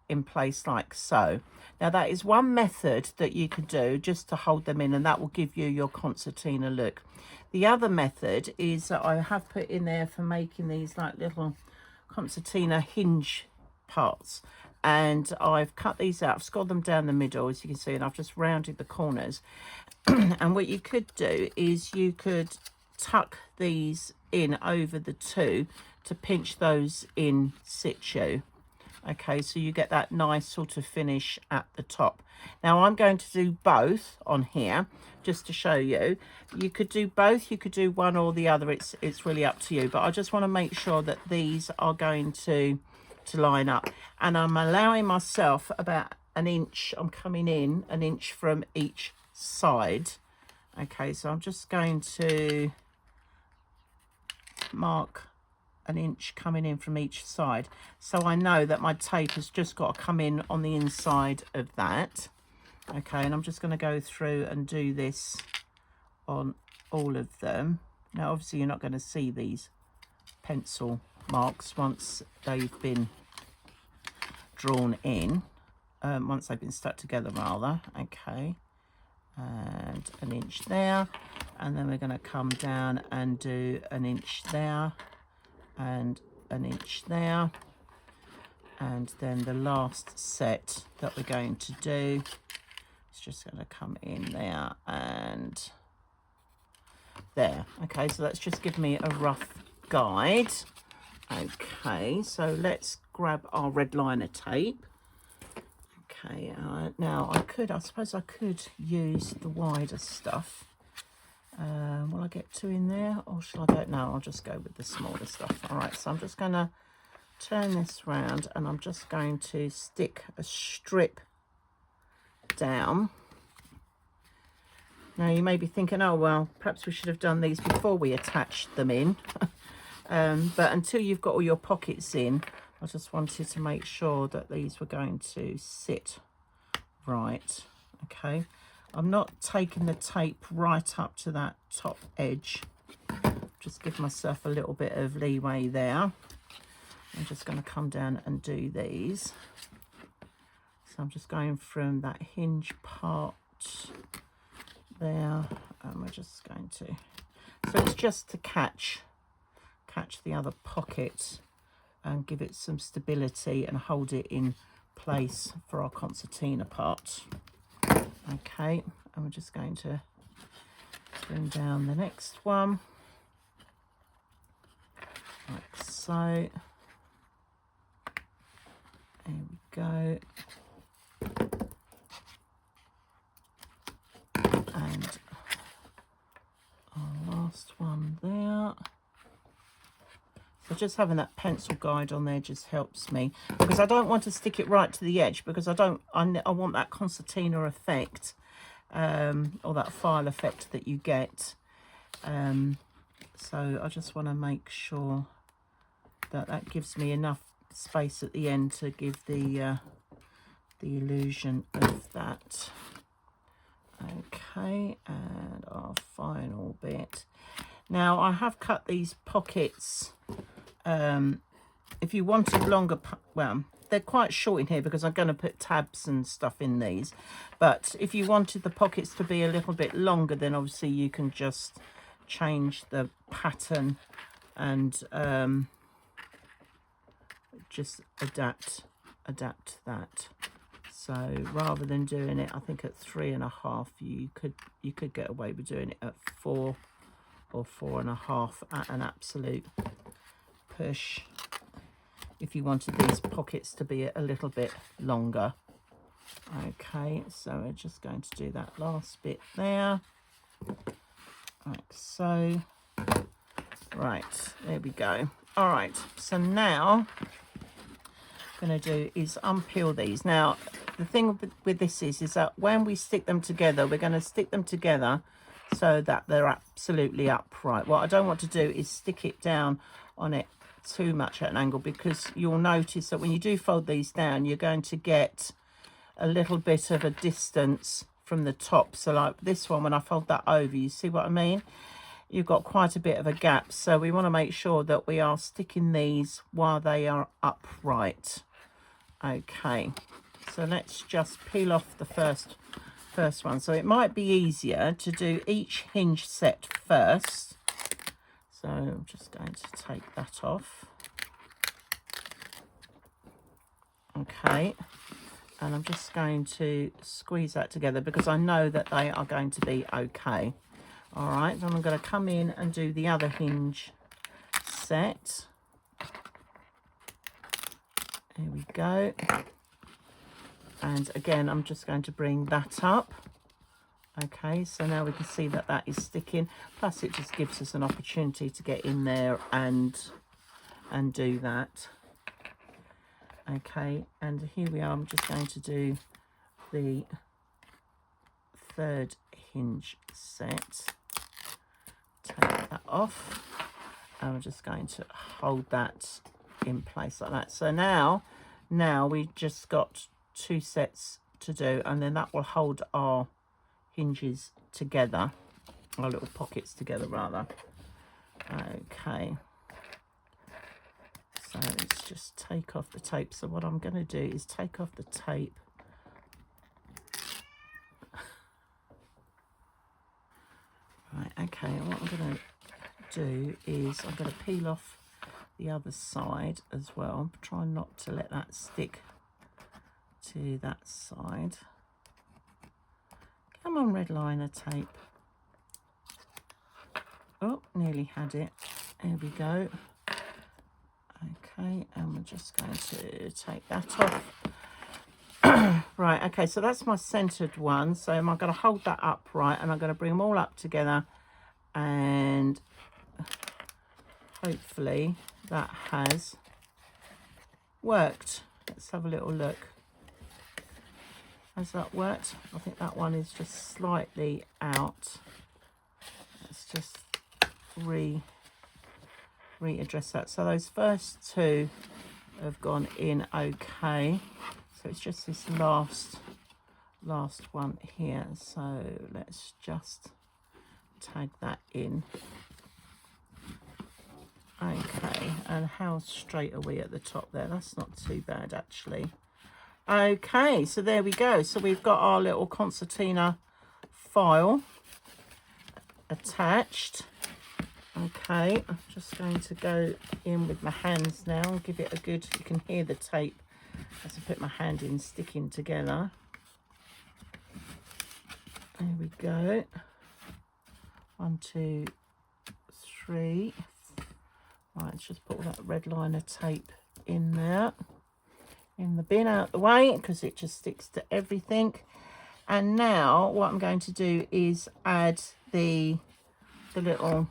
in place like so. Now that is one method that you can do just to hold them in, and that will give you your concertina look. The other method is that I have put in there for making these like little concertina hinge parts, and I've cut these out. I've scored them down the middle, as you can see, and I've just rounded the corners. And what you could do is you could tuck these in over the two to pinch those in situ. Okay, so you get that nice sort of finish at the top. Now I'm going to do both on here just to show you. You could do both, you could do one or the other, it's really up to you, but I just want to make sure that these are going to line up, and I'm allowing myself about an inch. I'm coming in an inch from each side. Okay, so I'm just going to mark an inch coming in from each side, so I know that my tape has just got to come in on the inside of that. Okay, and I'm just going to go through and do this on all of them. Now obviously you're not going to see these pencil marks once they've been drawn in, once they've been stuck together rather. Okay, and an inch there, and then we're going to come down and do an inch there and an inch there, and then the last set that we're going to do is just going to come in there and there. Okay, so that's just give me a rough guide. Okay, so let's grab our red liner tape. Okay, now I suppose I could use the wider stuff. Will I get two in there, or shall I go? No, I'll just go with the smaller stuff. All right, so I'm just going to turn this round, and I'm just going to stick a strip down. Now you may be thinking, oh well, perhaps we should have done these before we attached them in. But until you've got all your pockets in, I just wanted to make sure that these were going to sit right. Okay, I'm not taking the tape right up to that top edge, just give myself a little bit of leeway there. I'm just going to come down and do these. So I'm just going from that hinge part there, and we're just going to, so it's just to catch the other pocket and give it some stability and hold it in place for our concertina part. Okay, and we're just going to bring down the next one like so. There we go. And our last one there. So just having that pencil guide on there just helps me, because I don't want to stick it right to the edge, because I want that concertina effect, or that file effect that you get. So I just want to make sure that that gives me enough space at the end to give the illusion of that. Okay, and our final bit. Now I have cut these pockets. If you wanted longer, well, they're quite short in here because I'm going to put tabs and stuff in these, but if you wanted the pockets to be a little bit longer, then obviously you can just change the pattern and just adapt that. So rather than doing it, I think at 3.5, you could get away with doing it at 4 or 4.5 at an absolute push, if you wanted these pockets to be a little bit longer. Okay, so we're just going to do that last bit there, like so. Right, there we go. All right, so now I'm going to do is unpeel these. Now the thing with this is that when we stick them together, we're going to stick them together so that they're absolutely upright. What I don't want to do is stick it down on it too much at an angle, because you'll notice that when you do fold these down, you're going to get a little bit of a distance from the top. So like this one, when I fold that over, you see what I mean? You've got quite a bit of a gap. So we want to make sure that we are sticking these while they are upright. Okay, so let's just peel off the first one. So it might be easier to do each hinge set first. So I'm just going to take that off. Okay, and I'm just going to squeeze that together because I know that they are going to be okay. All right, then I'm going to come in and do the other hinge set. Here we go. And again, I'm just going to bring that up. Okay, so now we can see that that is sticking. Plus it just gives us an opportunity to get in there and do that. Okay, and here we are. I'm just going to do the third hinge set. Take that off. And I'm just going to hold that in place like that. So now we've just got 2 sets to do, and then that will hold our hinges together, our little pockets together rather. Okay, so let's just take off the tape. So what I'm going to do is take off the tape. Right, okay, and what I'm going to do is I'm going to peel off the other side as well. Try not to let that stick to that side. Come on, red liner tape. Oh, nearly had it. There we go. Okay, and we're just going to take that off. Right, okay, so that's my centered one. So I'm going to hold that upright, and I'm going to bring them all up together, and hopefully that has worked. Let's have a little look. Has that worked? I think that one is just slightly out. Let's just readdress that. So those first 2 have gone in okay. So it's just this last one here. So let's just tag that in. Okay, and how straight are we at the top there? That's not too bad actually. Okay, so there we go. So we've got our little concertina file attached. Okay, I'm just going to go in with my hands now and give it a good, you can hear the tape as I put my hand in sticking together. There we go. 1, 2, 3. Right, let's just put all that red liner tape in there, in the bin out the way, because it just sticks to everything. And now what I'm going to do is add the little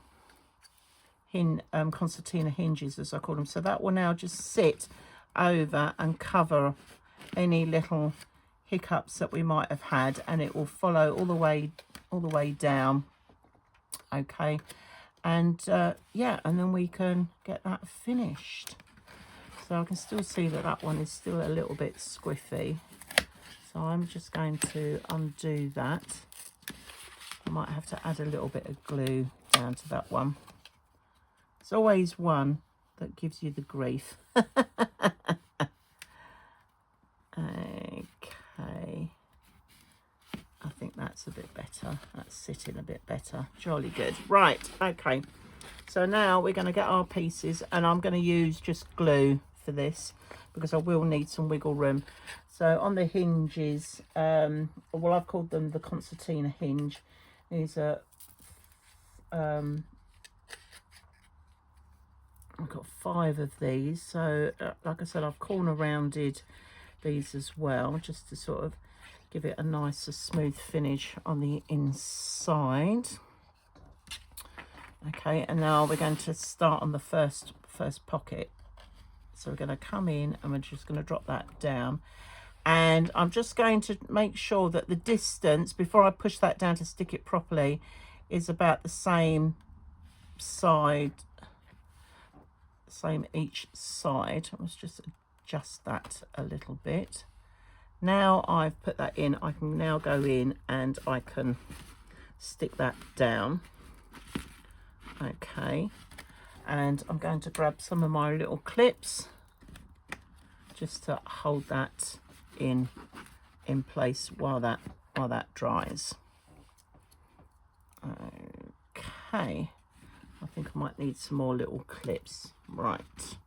concertina hinges, as I call them. So that will now just sit over and cover any little hiccups that we might have had, and it will follow all the way down. Okay, and yeah, and then we can get that finished. So I can still see that that one is still a little bit squiffy, so I'm just going to undo that. I might have to add a little bit of glue down to that one. It's always one that gives you the grief. Okay, I think that's a bit better. That's sitting a bit better. Jolly good. Right, okay, so now we're going to get our pieces, and I'm going to use just glue for this because I will need some wiggle room. So on the hinges, well, I've called them the concertina hinge. These are I've got 5 of these, so like I said, I've corner rounded these as well, just to sort of give it a nicer smooth finish on the inside. Okay, and now we're going to start on the first pocket. So we're going to come in and we're just going to drop that down, and I'm just going to make sure that the distance before I push that down to stick it properly is about the same side, same each side. Let's just adjust that a little bit. Now I've put that in, I can now go in and I can stick that down. Okay, and I'm going to grab some of my little clips just to hold that in place while that dries. Okay, I think I might need some more little clips. Right,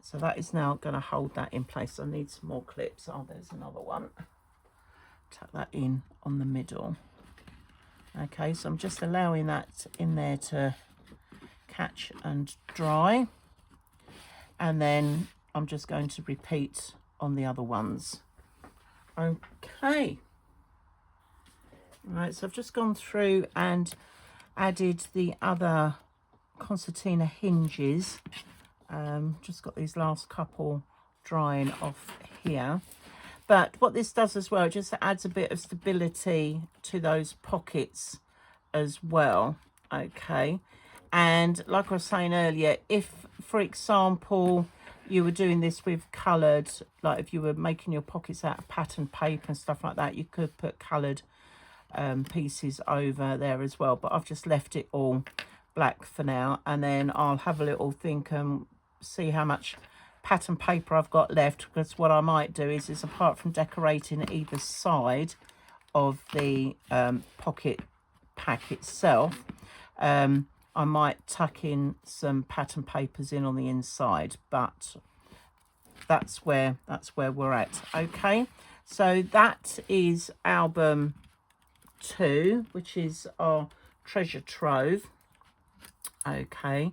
so that is now going to hold that in place. I need some more clips. Oh, there's another one. Tuck that in on the middle. Okay, so I'm just allowing that in there to catch and dry, and then I'm just going to repeat on the other ones. Okay, right, so I've just gone through and added the other concertina hinges. Just got these last couple drying off here. But what this does as well, it just adds a bit of stability to those pockets as well. Okay, and like I was saying earlier, if, for example, you were doing this with coloured, like if you were making your pockets out of patterned paper and stuff like that, you could put coloured pieces over there as well. But I've just left it all black for now, and then I'll have a little think and see how much pattern paper I've got left, because what I might do is apart from decorating either side of the pocket pack itself, I might tuck in some pattern papers in on the inside, but that's where we're at. Okay, so that is album 2, which is our treasure trove. Okay,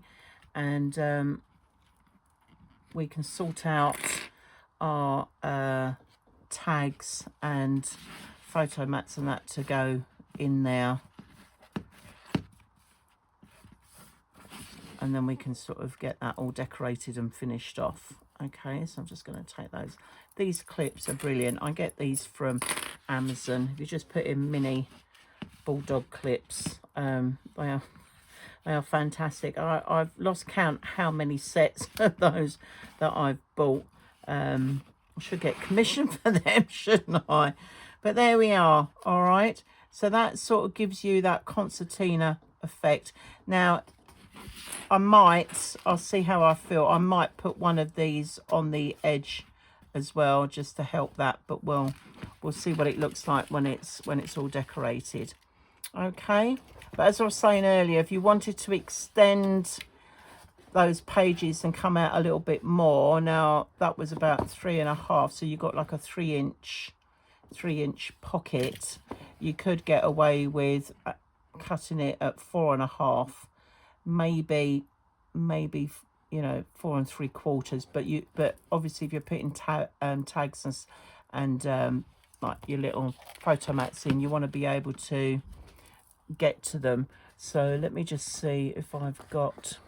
and we can sort out our tags and photo mats and that to go in there, and then we can sort of get that all decorated and finished off. Okay, so I'm just going to take those. These clips are brilliant. I get these from Amazon. If you just put in mini bulldog clips, they are fantastic. I've lost count how many sets of those that I've bought. I should get commission for them, shouldn't I? But there we are. All right, so that sort of gives you that concertina effect. Now I'll see how I feel. I might put one of these on the edge as well, just to help that, but we'll see what it looks like when it's all decorated. Okay, but as I was saying earlier, if you wanted to extend those pages and come out a little bit more, now that was about 3.5, so you got like a 3-inch pocket. You could get away with cutting it at 4.5, maybe you know 4 3/4, but obviously if you're putting tags and like your little photo mats in, you want to be able to get to them. So let me just see if I've got,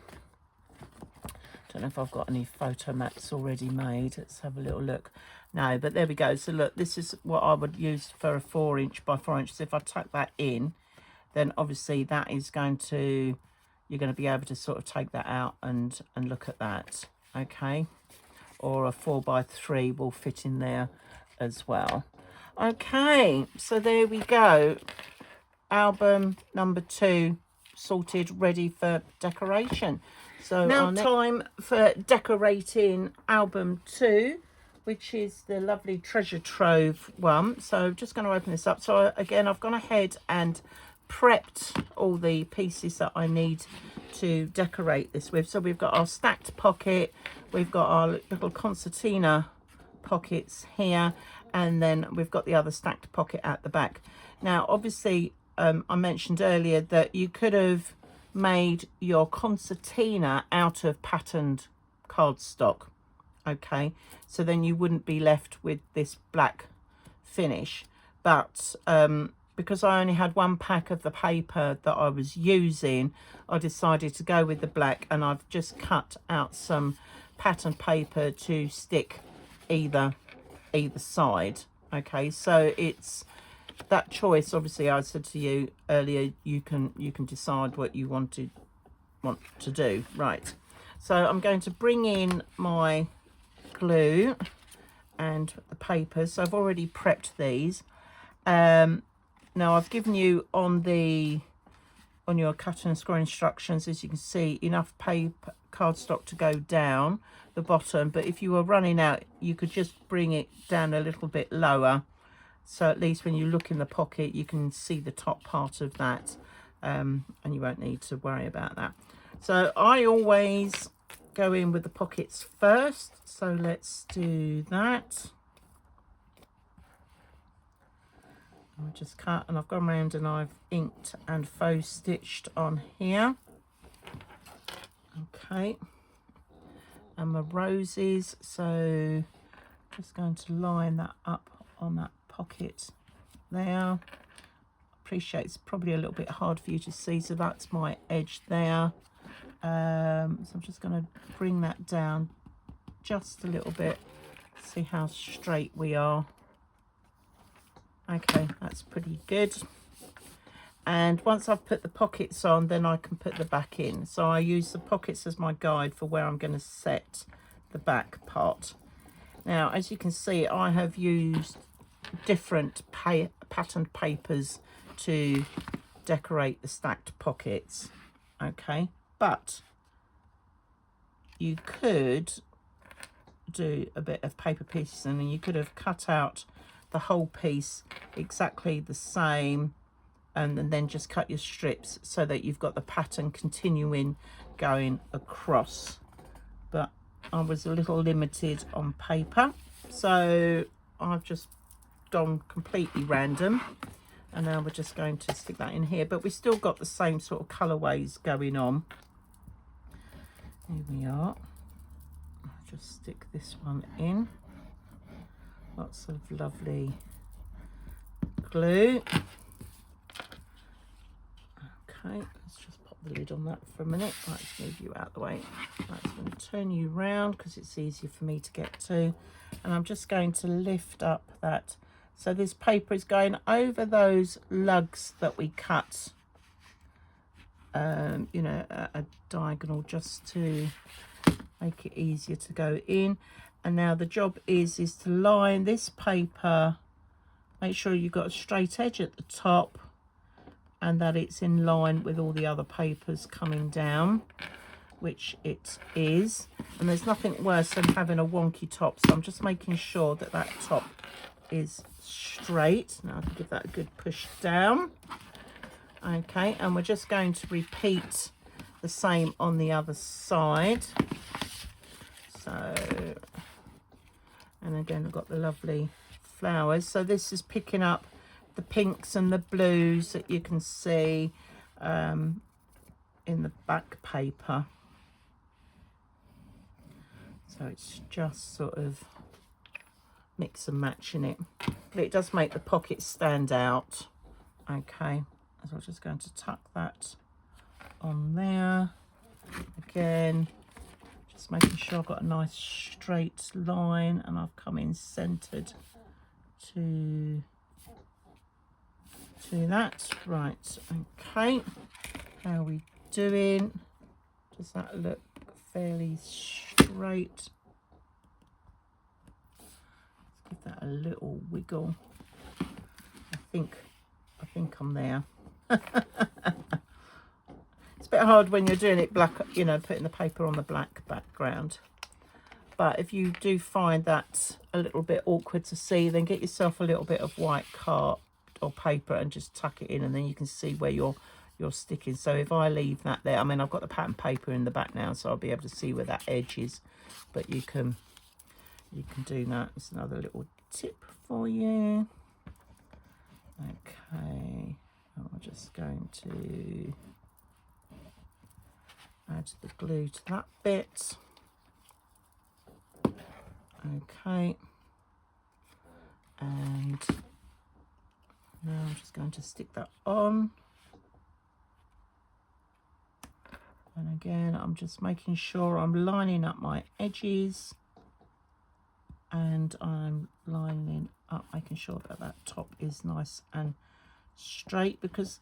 don't know if I've got any photo mats already made. Let's have a little look. No, but there we go. So look, this is what I would use for a 4-inch by 4-inch. So if I tuck that in, then obviously that is going to, you're going to be able to sort of take that out and look at that. Okay, or a 4x3 will fit in there as well. Okay, so there we go. Album number 2 sorted, ready for decoration. So now time for decorating album 2, which is the lovely treasure trove one. So just going to open this up. So again, I've gone ahead and prepped all the pieces that I need to decorate this with. So we've got our stacked pocket, we've got our little concertina pockets here, and then we've got the other stacked pocket at the back. Now obviously I mentioned earlier that you could have made your concertina out of patterned cardstock. Okay, so then you wouldn't be left with this black finish, but because I only had 1 pack of the paper that I was using, I decided to go with the black, and I've just cut out some pattern paper to stick either side. Okay, so it's that choice. Obviously I said to you earlier, you can decide what you want to do. Right, so I'm going to bring in my glue and the papers. So I've already prepped these. Now I've given you on your cut and score instructions, as you can see, enough paper cardstock to go down the bottom, but if you were running out, you could just bring it down a little bit lower, so at least when you look in the pocket you can see the top part of that, and you won't need to worry about that. So I always go in with the pockets first, so let's do that. I'll just cut, and I've gone around and I've inked and faux stitched on here. Okay, and my roses, so just going to line that up on that pocket there. Appreciate it's probably a little bit hard for you to see, so that's my edge there. So I'm just going to bring that down just a little bit, see how straight we are. Okay, that's pretty good. And once I've put the pockets on, then I can put the back in. So I use the pockets as my guide for where I'm going to set the back part. Now, as you can see, I have used different patterned papers to decorate the stacked pockets. Okay, but you could do a bit of paper pieces, and then you could have cut out the whole piece exactly the same, and then just cut your strips so that you've got the pattern continuing going across. But I was a little limited on paper, so I've just gone completely random, and now we're just going to stick that in here, but we've still got the same sort of colorways going on. Here we are. I'll just stick this one in. Lots of lovely glue. Okay, let's just pop the lid on that for a minute. Let's move you out of the way. That's going to turn you round because it's easier for me to get to. And I'm just going to lift up that. So this paper is going over those lugs that we cut, you know, a diagonal, just to make it easier to go in. And now the job is to line this paper, make sure you've got a straight edge at the top and that it's in line with all the other papers coming down, which it is. And there's nothing worse than having a wonky top, so I'm just making sure that that top is straight. Now I can give that a good push down. Okay, and we're just going to repeat the same on the other side. So, and again I've got the lovely flowers, so this is picking up the pinks and the blues that you can see in the back paper. So it's just sort of mix and matching it, but it does make the pocket stand out. Okay, so I'm just going to tuck that on there again, just making sure I've got a nice straight line, and I've come in centered to that. Right, okay, how are we doing? Does that look fairly straight? Let's give that a little wiggle. I think I'm there. It's a bit hard when you're doing it black, you know, putting the paper on the black background. But if you do find that a little bit awkward to see, then get yourself a little bit of white card or paper and just tuck it in, and then you can see where you're sticking. So if I leave that there, I mean, I've got the pattern paper in the back now, so I'll be able to see where that edge is, but you can do that. It's another little tip for you. Okay, I'm just going to add the glue to that bit. Okay, and now I'm just going to stick that on. And again, I'm just making sure I'm lining up my edges, and I'm lining up, making sure that that top is nice and straight, because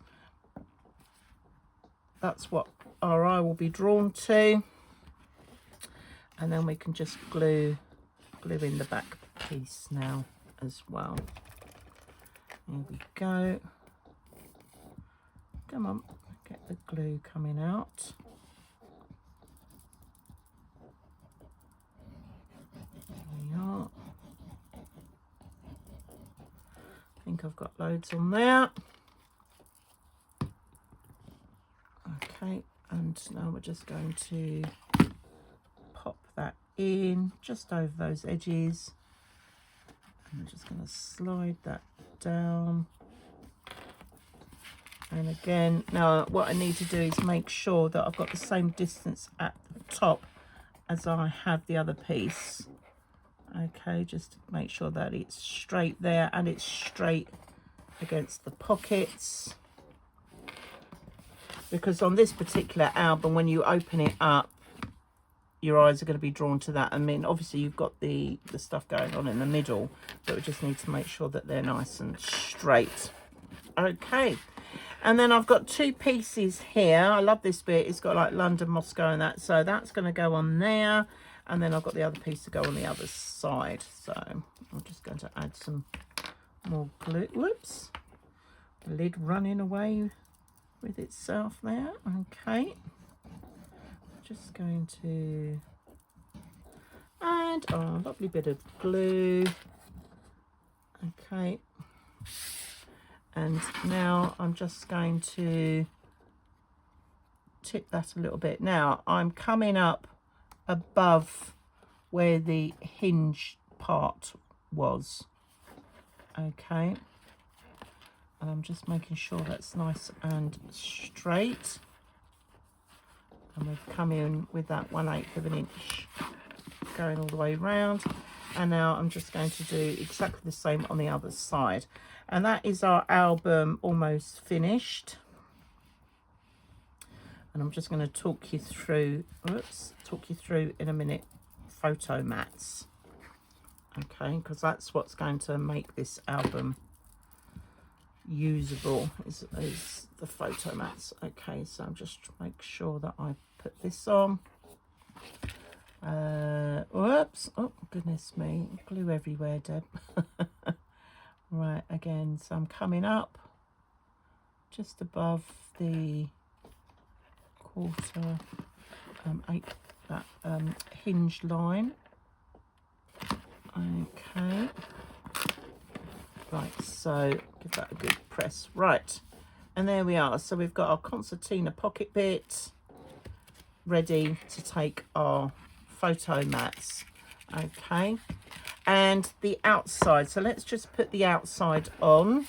that's what our eye will be drawn to. And then we can just glue in the back piece now as well. Here we go. Come on, get the glue coming out. think I've got loads on there. Okay, and now we're just going to pop that in just over those edges. And I'm just going to slide that down. And again, now what I need to do is make sure that I've got the same distance at the top as I have the other piece. Okay, just to make sure that it's straight there and it's straight against the pockets. Because on this particular album, when you open it up, your eyes are going to be drawn to that. I mean, obviously you've got the stuff going on in the middle, but we just need to make sure that they're nice and straight. Okay, and then I've got two pieces here. I love this bit. It's got like London, Moscow and that, so that's going to go on there. And then I've got the other piece to go on the other side. So I'm just going to add some more glue. Whoops, the lid running away with itself there. Okay, just going to add a lovely bit of glue. Okay, and now I'm just going to tip that a little bit. Now I'm coming up above where the hinge part was. Okay, and I'm just making sure that's nice and straight, and we've come in with that 1/8 of an inch going all the way around. And now I'm just going to do exactly the same on the other side, and that is our album almost finished. And I'm just going to talk you through in a minute photo mats. Okay, because that's what's going to make this album usable is the photo mats. Okay, so I'm just make sure that I put this on. Whoops, oh goodness me, glue everywhere, Deb. Right, again, so I'm coming up just above the quarter that hinge line. Okay, right, so give that a good press. Right, and there we are. So we've got our concertina pocket bit ready to take our photo mats. Okay, and the outside, so let's just put the outside on.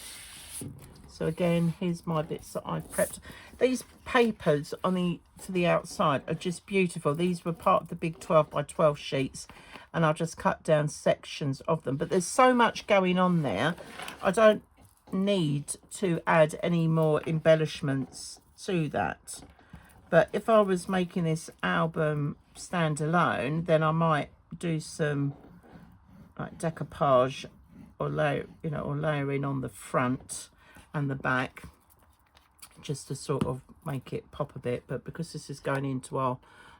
So again, here's my bits that I've prepped. These papers on to the outside are just beautiful. These were part of the big 12 by 12 sheets, and I'll just cut down sections of them. But there's so much going on there, I don't need to add any more embellishments to that. But if I was making this album standalone, then I might do some like decoupage or layering on the front and the back, just to sort of make it pop a bit. But because this is going into our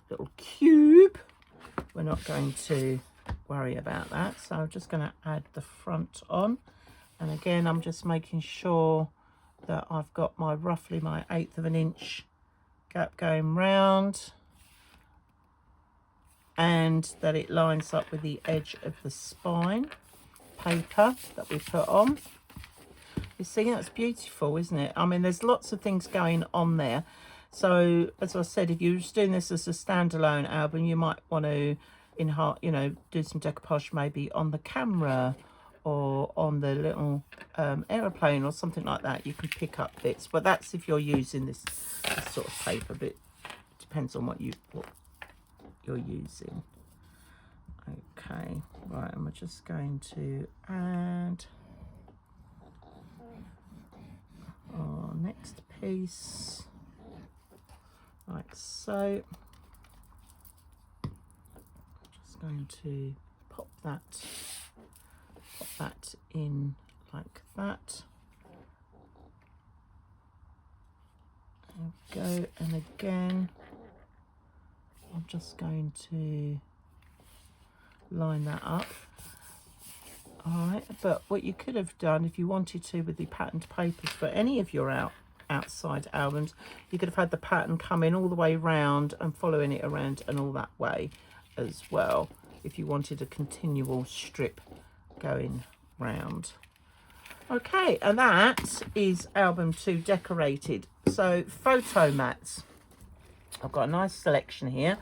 little cube, we're not going to worry about that. So I'm just going to add the front on, and again I'm just making sure that I've got my roughly my 1/8 of an inch gap going round, and that it lines up with the edge of the spine paper that we put on. You see, that's beautiful, isn't it? I mean, there's lots of things going on there. So as I said, if you're just doing this as a standalone album, you might want to do some decoupage maybe on the camera or on the little aeroplane or something like that. You can pick up bits, but that's if you're using this sort of paper. But it depends on what you're using. Okay, right, and we're just going to add our next piece like so. Just going to pop that in like that. There we go, and again I'm just going to line that up. All right, but what you could have done if you wanted to with the patterned papers for any of your outside albums, you could have had the pattern come in all the way round and following it around and all that way as well, if you wanted a continual strip going round. Okay, and that is album 2 decorated. So photo mats, I've got a nice selection here.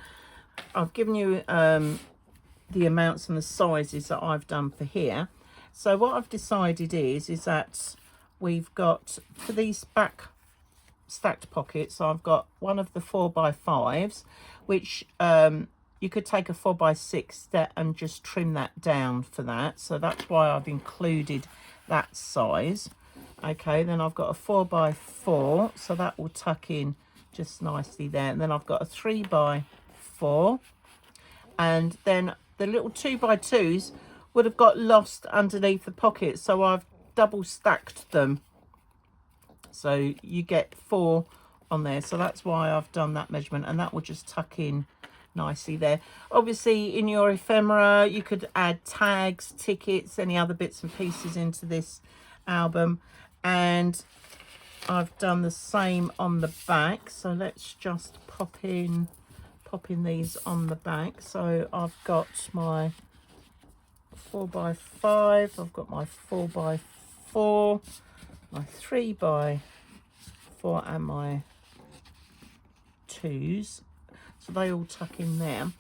I've given you the amounts and the sizes that I've done for here. So what I've decided is that we've got, for these back stacked pockets, I've got one of the 4x5s, which you could take a 4x6 and just trim that down for that. So that's why I've included that size. Okay, then I've got a 4x4, so that will tuck in just nicely there. And then I've got a 3x4, and then the little 2x2s would have got lost underneath the pocket, so I've double stacked them, so you get 4 on there. So that's why I've done that measurement, and that will just tuck in nicely there. Obviously in your ephemera you could add tags, tickets, any other bits and pieces into this album, and I've done the same on the back. So let's just pop in these on the back. So I've got my 4x5, I've got my 4x4, my 3x4 and my 2s. So they all tuck in there.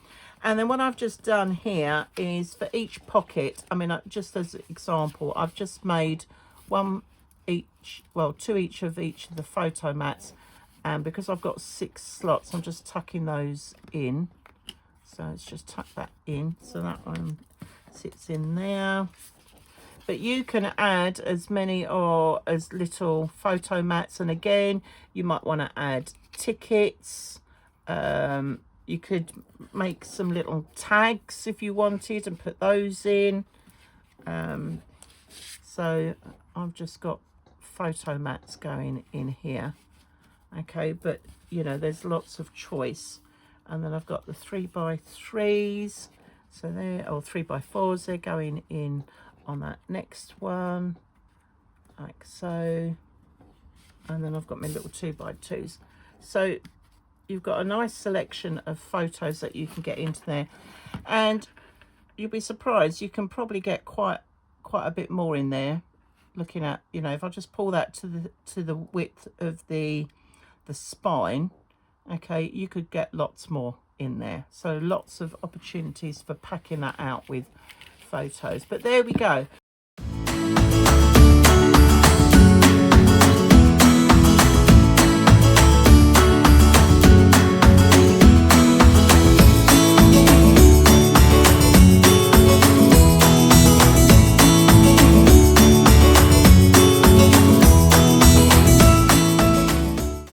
And then what I've just done here is for each pocket, I mean, just as an example, I've just made 1 each, well, 2 each of the photo mats. And because I've got 6 slots, I'm just tucking those in. So let's just tuck that in. So that one sits in there. But you can add as many or as little photo mats. And again, you might want to add tickets. You could make some little tags if you wanted and put those in. So I've just got photo mats going in here. Okay, but you know, there's lots of choice. And then I've got the 3x3s, so there, or 3x4s, they're going in on that next one, like so. And then I've got my little 2x2s. So you've got a nice selection of photos that you can get into there, and you'll be surprised, you can probably get quite a bit more in there. Looking at, you know, if I just pull that to the width of the spine, okay, you could get lots more in there. So lots of opportunities for packing that out with photos. But there we go.